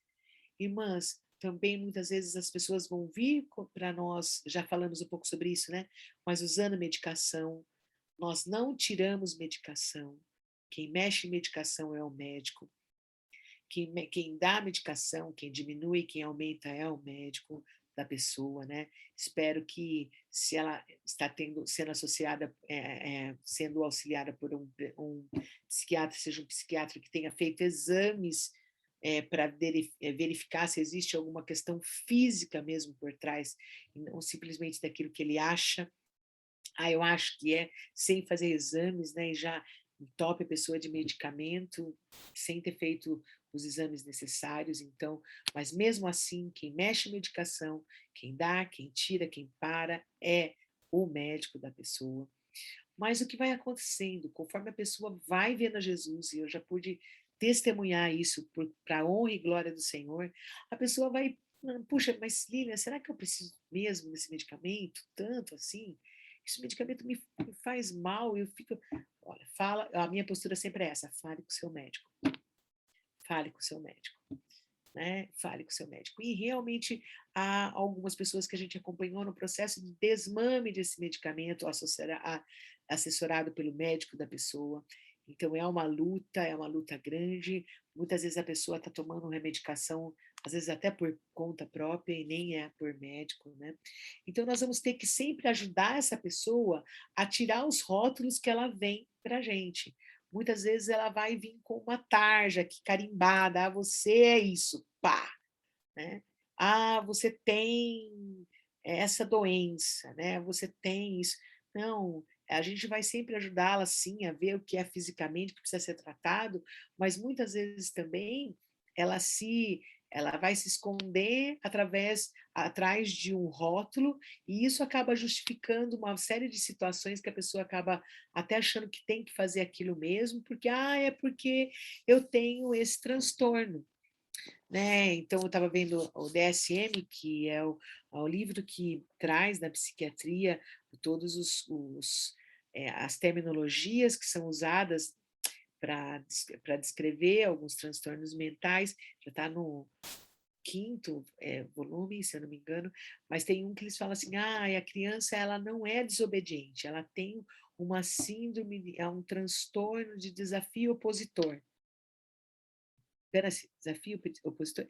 Irmãs, também muitas vezes as pessoas vão vir para nós, já falamos um pouco sobre isso, né? Mas usando medicação, nós não tiramos medicação. Quem mexe em medicação é o médico. Quem dá a medicação, quem diminui, quem aumenta é o médico da pessoa, né? Espero que, se ela está sendo associada, sendo auxiliada por um psiquiatra, seja um psiquiatra que tenha feito exames para verificar se existe alguma questão física mesmo por trás, e não simplesmente daquilo que ele acha. Eu acho que sem fazer exames, né, e já entope a pessoa de medicamento, sem ter feito os exames necessários, então, mas mesmo assim, quem mexe em medicação, quem dá, quem tira, quem para, é o médico da pessoa. Mas o que vai acontecendo, conforme a pessoa vai vendo a Jesus, e eu já pude testemunhar isso para a honra e glória do Senhor, a pessoa vai, puxa, mas Lilian, será que eu preciso mesmo desse medicamento, tanto assim? Esse medicamento me faz mal, eu fico... Olha, a minha postura sempre é essa, fale com o seu médico. Fale com o seu médico. Né? Fale com o seu médico. E realmente há algumas pessoas que a gente acompanhou no processo de desmame desse medicamento assessorado pelo médico da pessoa. Então é uma luta grande. Muitas vezes a pessoa está tomando uma medicação, às vezes até por conta própria e nem é por médico, né? Então nós vamos ter que sempre ajudar essa pessoa a tirar os rótulos que ela vem para a gente. Muitas vezes ela vai vir com uma tarja aqui carimbada, você é isso, pá, né? Você tem essa doença, né? Você tem isso. Não, a gente vai sempre ajudá-la, sim, a ver o que é fisicamente que precisa ser tratado, mas muitas vezes também ela se ela vai se esconder atrás de um rótulo, e isso acaba justificando uma série de situações que a pessoa acaba até achando que tem que fazer aquilo mesmo, porque é porque eu tenho esse transtorno. Né? Então, eu estava vendo o DSM, que é o livro que traz na psiquiatria todos as terminologias que são usadas para descrever alguns transtornos mentais, já está no quinto volume, se eu não me engano, mas tem um que eles falam assim, a criança ela não é desobediente, ela tem uma síndrome, um transtorno de desafio opositor. Desafio opositor?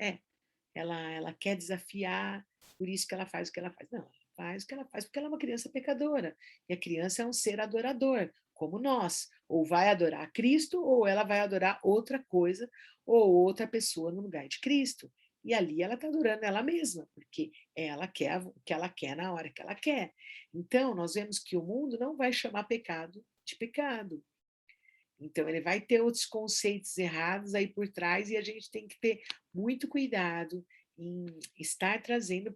Ela quer desafiar, por isso que ela faz o que ela faz. Não, ela faz o que ela faz porque ela é uma criança pecadora. E a criança é um ser adorador, como nós. Ou vai adorar Cristo, ou ela vai adorar outra coisa, ou outra pessoa no lugar de Cristo. E ali ela está adorando ela mesma, porque ela quer o que ela quer na hora que ela quer. Então, nós vemos que o mundo não vai chamar pecado de pecado. Então, ele vai ter outros conceitos errados aí por trás, e a gente tem que ter muito cuidado em estar trazendo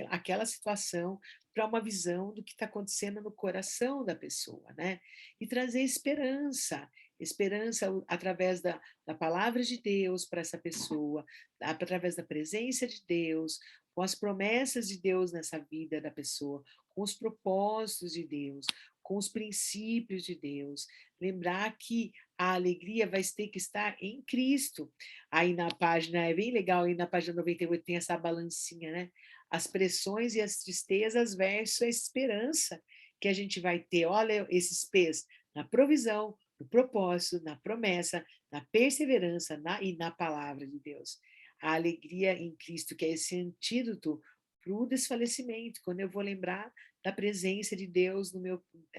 aquela situação para uma visão do que está acontecendo no coração da pessoa, né? E trazer esperança, esperança através da palavra de Deus para essa pessoa, através da presença de Deus, com as promessas de Deus nessa vida da pessoa, com os propósitos de Deus, com os princípios de Deus. Lembrar que a alegria vai ter que estar em Cristo. Aí na página, é bem legal, aí na página 98 tem essa balancinha, né? As pressões e as tristezas versus a esperança que a gente vai ter. Olha esses P's, na provisão, no propósito, na promessa, na perseverança e na palavra de Deus. A alegria em Cristo, que é esse antídoto para o desfalecimento, quando eu vou lembrar da presença de Deus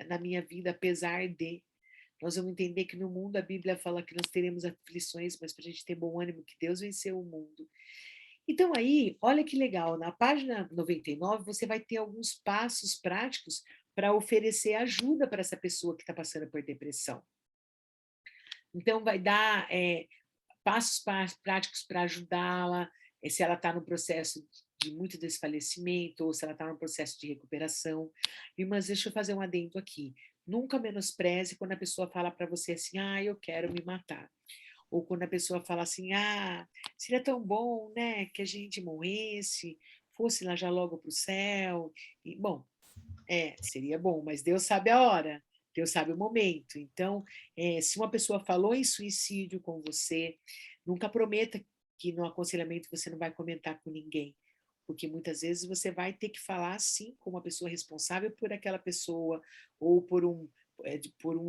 na minha vida, apesar de. Nós vamos entender que no mundo a Bíblia fala que nós teremos aflições, mas para a gente ter bom ânimo, que Deus venceu o mundo. Então aí, olha que legal, na página 99 você vai ter alguns passos práticos para oferecer ajuda para essa pessoa que está passando por depressão. Então vai dar passos práticos para ajudá-la, se ela está no processo de muito desfalecimento ou se ela está no processo de recuperação. Irmãs, deixa eu fazer um adendo aqui. Nunca menospreze quando a pessoa fala para você assim, eu quero me matar. Ou quando a pessoa fala assim, seria tão bom, né, que a gente morresse, fosse lá já logo para o céu. E, bom, seria bom, mas Deus sabe a hora, Deus sabe o momento. Então, se uma pessoa falou em suicídio com você, nunca prometa que no aconselhamento você não vai comentar com ninguém, porque muitas vezes você vai ter que falar sim com uma pessoa responsável por aquela pessoa, ou por um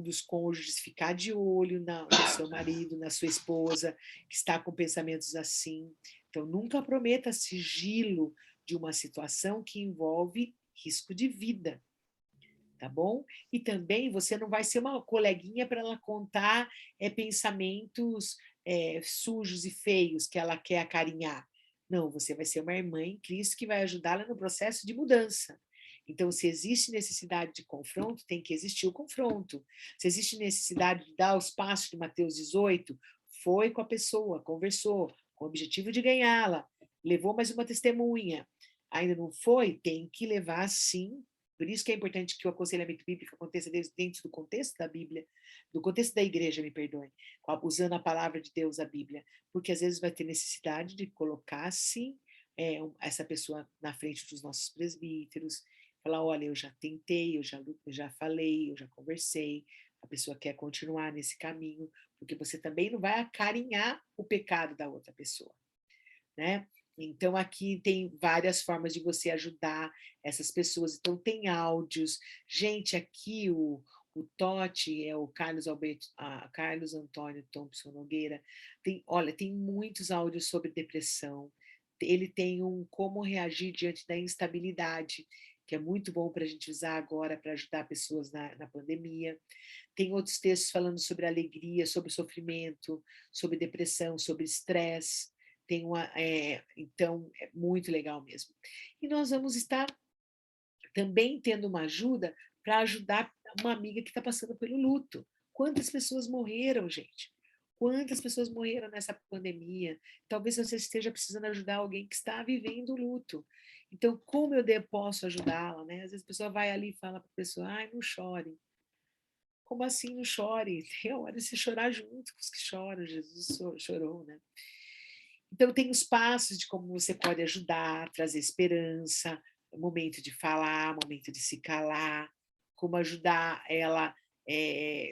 dos cônjuges, ficar de olho no seu marido, na sua esposa, que está com pensamentos assim. Então, nunca prometa sigilo de uma situação que envolve risco de vida, tá bom? E também você não vai ser uma coleguinha para ela contar pensamentos sujos e feios que ela quer acarinhar. Não, você vai ser uma irmã em Cristo que vai ajudá-la no processo de mudança. Então, se existe necessidade de confronto, tem que existir o confronto. Se existe necessidade de dar os passos de Mateus 18, foi com a pessoa, conversou, com o objetivo de ganhá-la, levou mais uma testemunha. Ainda não foi? Tem que levar, sim. Por isso que é importante que o aconselhamento bíblico aconteça dentro do contexto da Bíblia, do contexto da igreja, me perdoem, usando a palavra de Deus, a Bíblia, porque às vezes vai ter necessidade de colocar, sim, essa pessoa na frente dos nossos presbíteros, falar, olha, eu já tentei, eu já falei, eu já conversei, a pessoa quer continuar nesse caminho, porque você também não vai acarinhar o pecado da outra pessoa, né? Então, aqui tem várias formas de você ajudar essas pessoas. Então, tem áudios. Gente, aqui o Totti é o Carlos Antônio Thompson Nogueira. Olha, tem muitos áudios sobre depressão. Ele tem um como reagir diante da instabilidade, que é muito bom para a gente usar agora para ajudar pessoas na pandemia. Tem outros textos falando sobre alegria, sobre sofrimento, sobre depressão, sobre estresse. Então, é muito legal mesmo. E nós vamos estar também tendo uma ajuda para ajudar uma amiga que está passando pelo luto. Quantas pessoas morreram, gente? Quantas pessoas morreram nessa pandemia? Talvez você esteja precisando ajudar alguém que está vivendo o luto. Então, como eu posso ajudá-la? Né? Às vezes a pessoa vai ali e fala para a pessoa, ai, não chore. Como assim não chore? Tem a hora de se chorar junto com os que choram. Jesus chorou, né? Então, tem os passos de como você pode ajudar, trazer esperança, momento de falar, momento de se calar, como ajudar ela,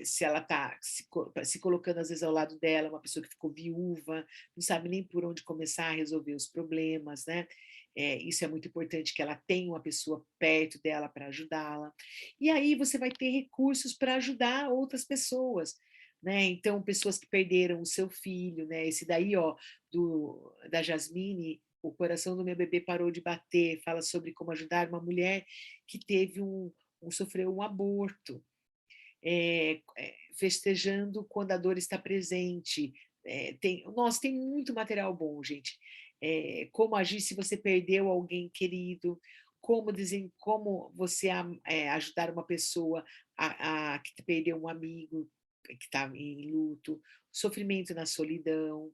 se ela está se colocando, às vezes, ao lado dela, uma pessoa que ficou viúva, não sabe nem por onde começar a resolver os problemas, né? Isso é muito importante, que ela tenha uma pessoa perto dela para ajudá-la. E aí você vai ter recursos para ajudar outras pessoas, né? Então, pessoas que perderam o seu filho, né? Esse daí, ó, da Jasmine, O Coração do Meu Bebê Parou de Bater, fala sobre como ajudar uma mulher que sofreu um aborto, festejando quando a dor está presente. Tem muito material bom, gente. Como agir se você perdeu alguém querido, como você ajudar uma pessoa que perdeu um amigo que está em luto, sofrimento na solidão,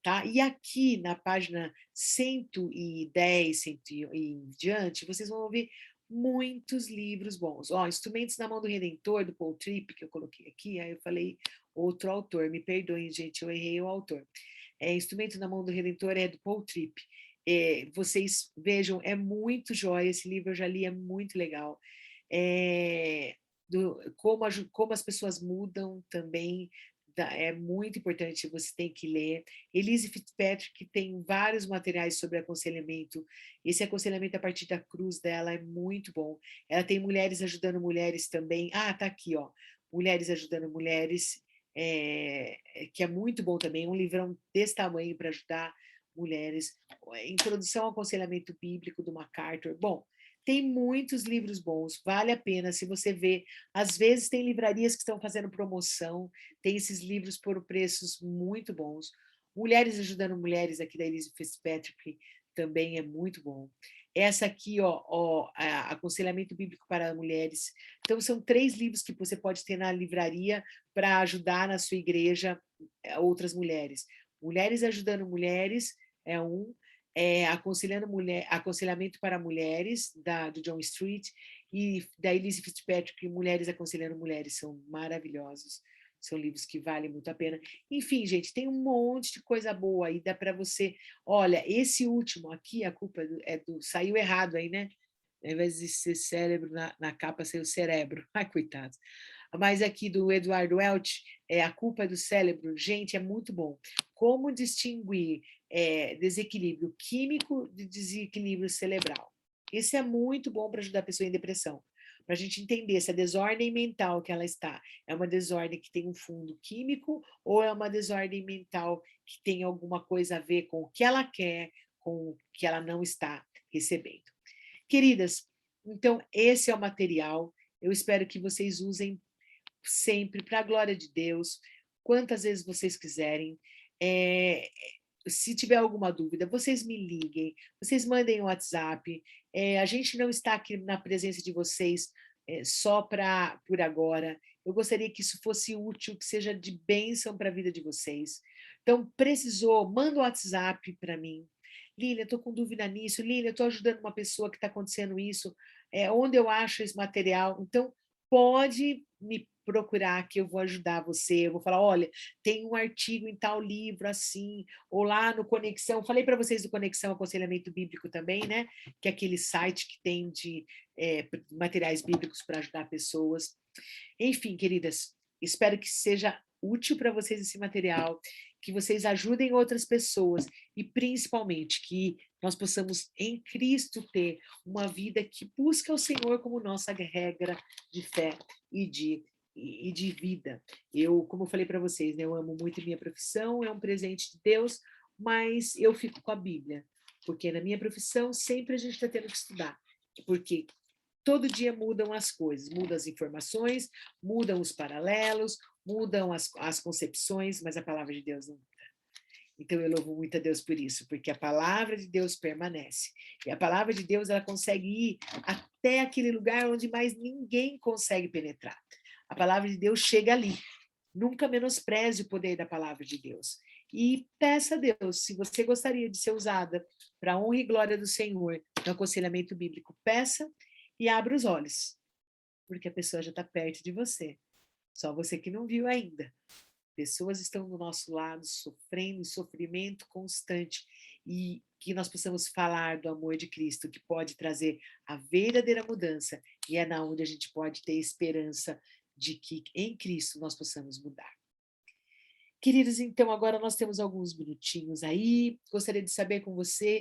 tá? E aqui na página 110, 100 e em diante, vocês vão ver muitos livros bons. Ó, Instrumentos na Mão do Redentor, do Paul Tripp, que eu coloquei aqui, aí eu falei outro autor, me perdoem, gente, eu errei o autor. Instrumento na Mão do Redentor é do Paul Tripp. Vocês vejam, é muito jóia, esse livro eu já li, é muito legal. Como as pessoas mudam também, é muito importante, você tem que ler. Elise Fitzpatrick tem vários materiais sobre aconselhamento. Esse aconselhamento a partir da cruz dela é muito bom. Ela tem Mulheres Ajudando Mulheres também. Ah, tá aqui, ó. Mulheres Ajudando Mulheres, que é muito bom também. Um livrão desse tamanho para ajudar mulheres. Introdução ao Aconselhamento Bíblico, do MacArthur. Bom, tem muitos livros bons, vale a pena se você vê. Às vezes tem livrarias que estão fazendo promoção, tem esses livros por preços muito bons. Mulheres Ajudando Mulheres, aqui da Elise Fitzpatrick, também é muito bom. Essa aqui, Aconselhamento Bíblico para Mulheres. Então, são 3 livros que você pode ter na livraria para ajudar na sua igreja outras mulheres. Mulheres Ajudando Mulheres é um, Aconselhamento para Mulheres, do John Street, e da Elise Fitzpatrick, Mulheres Aconselhando Mulheres, são maravilhosos. são livros que valem muito a pena. Enfim, gente, tem um monte de coisa boa aí, dá para você... Olha, esse último aqui, a culpa saiu errado aí, né? Ao invés de ser cérebro, na capa saiu cerebro. Ai, coitado. Mas aqui do Eduardo Welch, A Culpa é do Cérebro, gente, é muito bom. Como distinguir desequilíbrio químico de desequilíbrio cerebral. Isso é muito bom para ajudar a pessoa em depressão, para a gente entender se a desordem mental que ela está é uma desordem que tem um fundo químico ou é uma desordem mental que tem alguma coisa a ver com o que ela quer, com o que ela não está recebendo. Queridas, então esse é o material. Eu espero que vocês usem sempre, para a glória de Deus, quantas vezes vocês quiserem. Se tiver alguma dúvida, vocês me liguem, vocês mandem um WhatsApp. A gente não está aqui na presença de vocês só por agora. Eu gostaria que isso fosse útil, que seja de bênção para a vida de vocês. Então, precisou, manda um WhatsApp para mim. Lília, estou com dúvida nisso. Lília, estou ajudando uma pessoa que está acontecendo isso. Onde eu acho esse material? Então, pode me procurar que eu vou ajudar você. Eu vou falar, olha, tem um artigo em tal livro assim, ou lá no Conexão. Falei para vocês do Conexão Aconselhamento Bíblico também, né? Que é aquele site que tem de materiais bíblicos para ajudar pessoas. Enfim, queridas, espero que seja útil para vocês esse material, que vocês ajudem outras pessoas e, principalmente, que nós possamos, em Cristo, ter uma vida que busca o Senhor como nossa regra de fé e de vida. Como eu falei para vocês, né, eu amo muito a minha profissão, é um presente de Deus, mas eu fico com a Bíblia, porque na minha profissão sempre a gente está tendo que estudar, porque todo dia mudam as coisas, mudam as informações, mudam os paralelos, mudam as concepções, mas a palavra de Deus não muda. Então, eu louvo muito a Deus por isso, porque a palavra de Deus permanece. E a palavra de Deus, ela consegue ir até aquele lugar onde mais ninguém consegue penetrar. A palavra de Deus chega ali. Nunca menospreze o poder da palavra de Deus. E peça a Deus, se você gostaria de ser usada para a honra e glória do Senhor no aconselhamento bíblico, peça e abra os olhos, porque a pessoa já está perto de você. Só você que não viu ainda. Pessoas estão do nosso lado, sofrendo sofrimento constante, e que nós possamos falar do amor de Cristo, que pode trazer a verdadeira mudança, e é na onde a gente pode ter esperança de que em Cristo nós possamos mudar. Queridos, então agora nós temos alguns minutinhos aí, gostaria de saber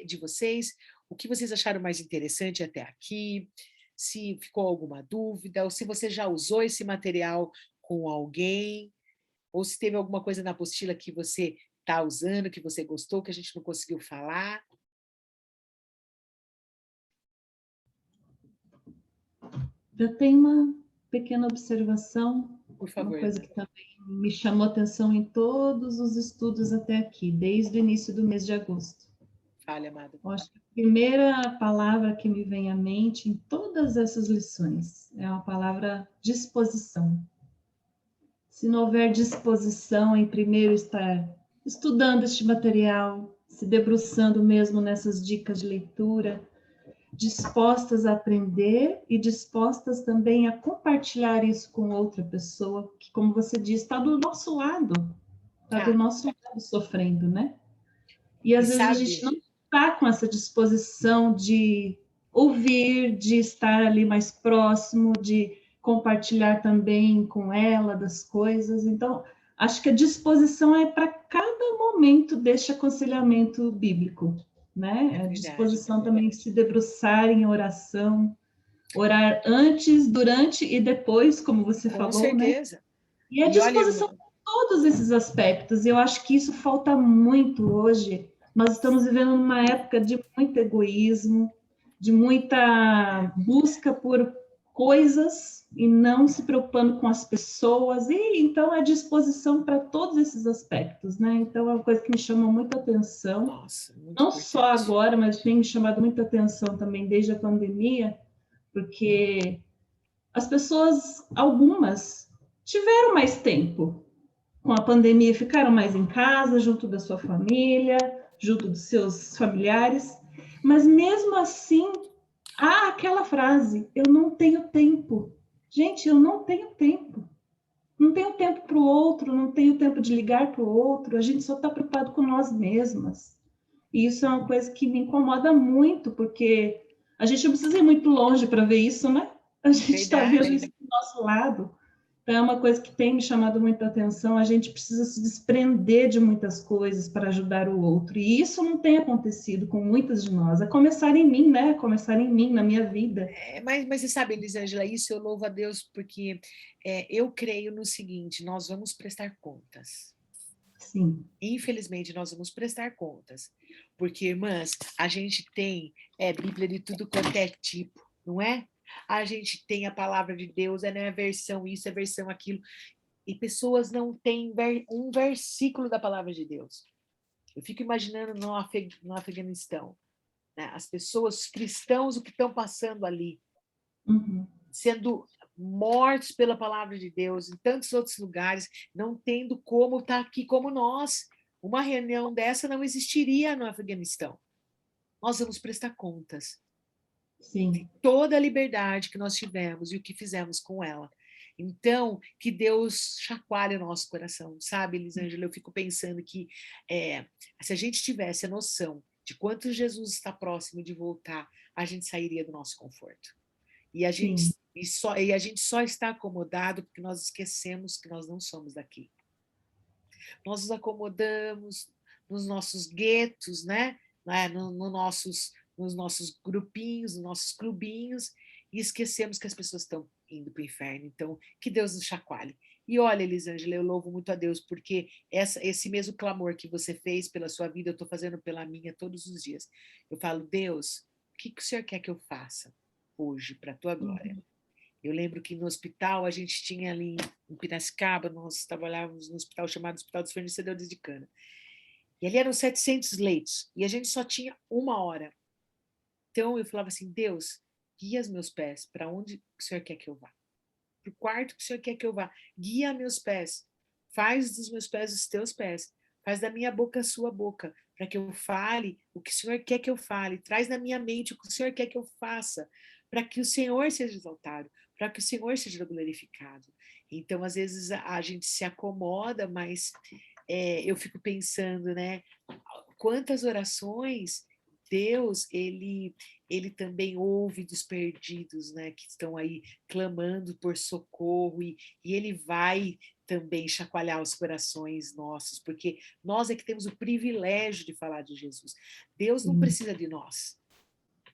de vocês, o que vocês acharam mais interessante até aqui, se ficou alguma dúvida, ou se você já usou esse material com alguém, ou se teve alguma coisa na apostila que você está usando, que você gostou, que a gente não conseguiu falar. Eu tenho uma pequena observação, Por favor, uma coisa que também me chamou atenção em todos os estudos até aqui, desde o início do mês de agosto. Fale, amada. Eu acho que a primeira palavra que me vem à mente em todas essas lições é a palavra disposição. Se não houver disposição em primeiro estar estudando este material, se debruçando mesmo nessas dicas de leitura, dispostas a aprender e dispostas também a compartilhar isso com outra pessoa, que, como você disse, está do nosso lado, está do nosso lado sofrendo, né? E às vezes a gente não está com essa disposição de ouvir, de estar ali mais próximo, de compartilhar também com ela das coisas. Então, acho que a disposição é para cada momento deste aconselhamento bíblico, né? A disposição também de se debruçar em oração, orar antes, durante e depois, como você falou, certeza. Né? E a disposição em todos esses aspectos. Eu acho que isso falta muito hoje. Nós estamos vivendo uma época de muito egoísmo, de muita busca por coisas e não se preocupando com as pessoas, e então a disposição para todos esses aspectos, né? Então é uma coisa que me chama muita atenção. Nossa, não só agora, mas tem me chamado muita atenção também desde a pandemia, porque as pessoas, algumas, tiveram mais tempo com a pandemia, ficaram mais em casa, junto da sua família, junto dos seus familiares, mas mesmo assim, há aquela frase, eu não tenho tempo. Gente, eu não tenho tempo. não tenho tempo para o outro, não tenho tempo de ligar para o outro, a gente só está preocupado com nós mesmas. E isso é uma coisa que me incomoda muito, porque a gente não precisa ir muito longe para ver isso, né? A gente está vendo isso do nosso lado. Então, é uma coisa que tem me chamado muita atenção. A gente precisa se desprender de muitas coisas para ajudar o outro. E isso não tem acontecido com muitas de nós. A começar em mim, né? A começar em mim, na minha vida. Mas você sabe, Elisângela, isso eu louvo a Deus porque eu creio no seguinte, nós vamos prestar contas. Sim. Infelizmente, nós vamos prestar contas. Porque, irmãs, a gente tem Bíblia de tudo quanto é tipo, não é? A gente tem a palavra de Deus, não é versão isso, é versão aquilo. E pessoas não têm um versículo da palavra de Deus. Eu fico imaginando no Afeganistão, né? As pessoas, os cristãos, o que estão passando ali, sendo mortos pela palavra de Deus, em tantos outros lugares, não tendo como estar aqui como nós. Uma reunião dessa não existiria no Afeganistão. Nós vamos prestar contas. Sim. De toda a liberdade que nós tivemos e o que fizemos com ela. Então, que Deus chacoalhe o nosso coração, sabe, Elisângela? Eu fico pensando que se a gente tivesse a noção de quanto Jesus está próximo de voltar, a gente sairia do nosso conforto. E a gente só está acomodado porque nós esquecemos que nós não somos daqui. Nós nos acomodamos nos nossos guetos, né? Nos nossos grupinhos, nos nossos clubinhos, e esquecemos que as pessoas estão indo para o inferno. Então, que Deus nos chacoalhe. E olha, Elisângela, eu louvo muito a Deus, porque esse mesmo clamor que você fez pela sua vida, eu estou fazendo pela minha todos os dias. Eu falo, Deus, o que o Senhor quer que eu faça hoje, para a tua glória? Eu lembro que no hospital, a gente tinha ali em Piracicaba, nós trabalhávamos no hospital chamado Hospital dos Fornecedores de Cana. E ali eram 700 leitos, e a gente só tinha 1 hora. Então eu falava assim, Deus, guia os meus pés, para onde o Senhor quer que eu vá? Para o quarto que o Senhor quer que eu vá. Guia meus pés, faz dos meus pés os teus pés, faz da minha boca a sua boca, para que eu fale o que o Senhor quer que eu fale, traz na minha mente o que o Senhor quer que eu faça, para que o Senhor seja exaltado, para que o Senhor seja glorificado. Então, às vezes, a gente se acomoda, mas eu fico pensando, né? Quantas orações Deus, ele também ouve dos perdidos, né? Que estão aí clamando por socorro, e ele vai também chacoalhar os corações nossos, porque nós é que temos o privilégio de falar de Jesus. Deus não precisa de nós.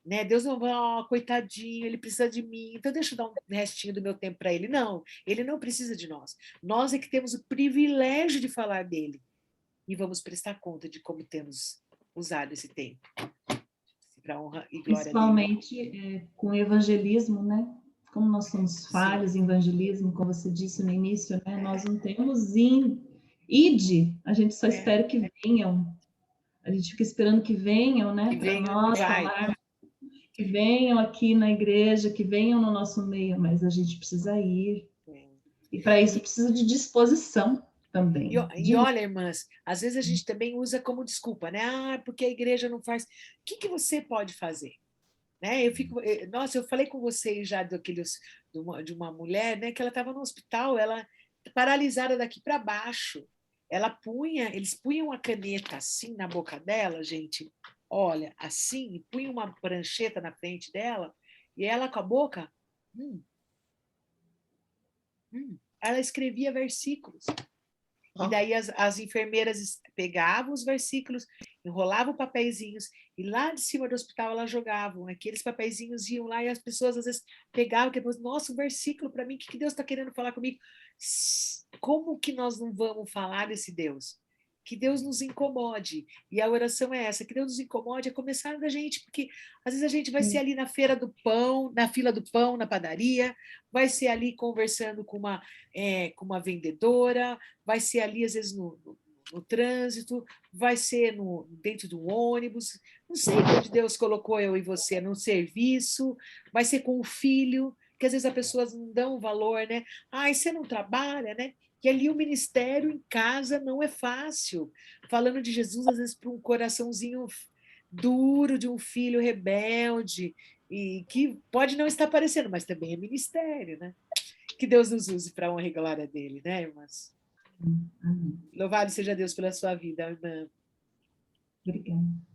Né? Deus não vai, coitadinho, ele precisa de mim, então deixa eu dar um restinho do meu tempo para ele. Não, ele não precisa de nós. Nós é que temos o privilégio de falar dele e vamos prestar conta de como temos usado esse tempo para honra e glória dele. Principalmente com o evangelismo, né? Como nós somos falhos em evangelismo, como você disse no início, né? Nós não temos ide, a gente só espera que venham. A gente fica esperando que venham, né? Para nós falar, que venham aqui na igreja, que venham no nosso meio, mas a gente precisa ir. E para isso precisa de disposição também. E olha, irmãs, às vezes a gente também usa como desculpa, né? Ah, porque a igreja não faz. O que você pode fazer? Né? Nossa, eu falei com vocês já de uma mulher, né? Que ela estava no hospital, ela paralisada daqui para baixo. Eles punham a caneta assim na boca dela, gente. Olha, assim, e punham uma prancheta na frente dela, e ela com a boca, ela escrevia versículos. E daí as enfermeiras pegavam os versículos, enrolavam papeizinhos, e lá de cima do hospital elas jogavam. Aqueles papeizinhos iam lá e as pessoas às vezes pegavam, que depois, nossa, um versículo para mim, o que Deus está querendo falar comigo? Como que nós não vamos falar desse Deus? Que Deus nos incomode. E a oração é essa, que Deus nos incomode, é começar da gente, porque às vezes a gente vai ser ali na feira do pão, na fila do pão, na padaria, vai ser ali conversando com uma vendedora, vai ser ali às vezes no trânsito, vai ser dentro do ônibus, não sei onde Deus colocou eu e você, no serviço, vai ser com o filho, que às vezes as pessoas não dão valor, né? Ai, você não trabalha, né? Que ali o ministério em casa não é fácil. Falando de Jesus, às vezes, para um coraçãozinho duro de um filho rebelde, e que pode não estar aparecendo, mas também é ministério, né? Que Deus nos use para a honra e glória dele, né, irmãs? Amém. Louvado seja Deus pela sua vida, irmã. Obrigada.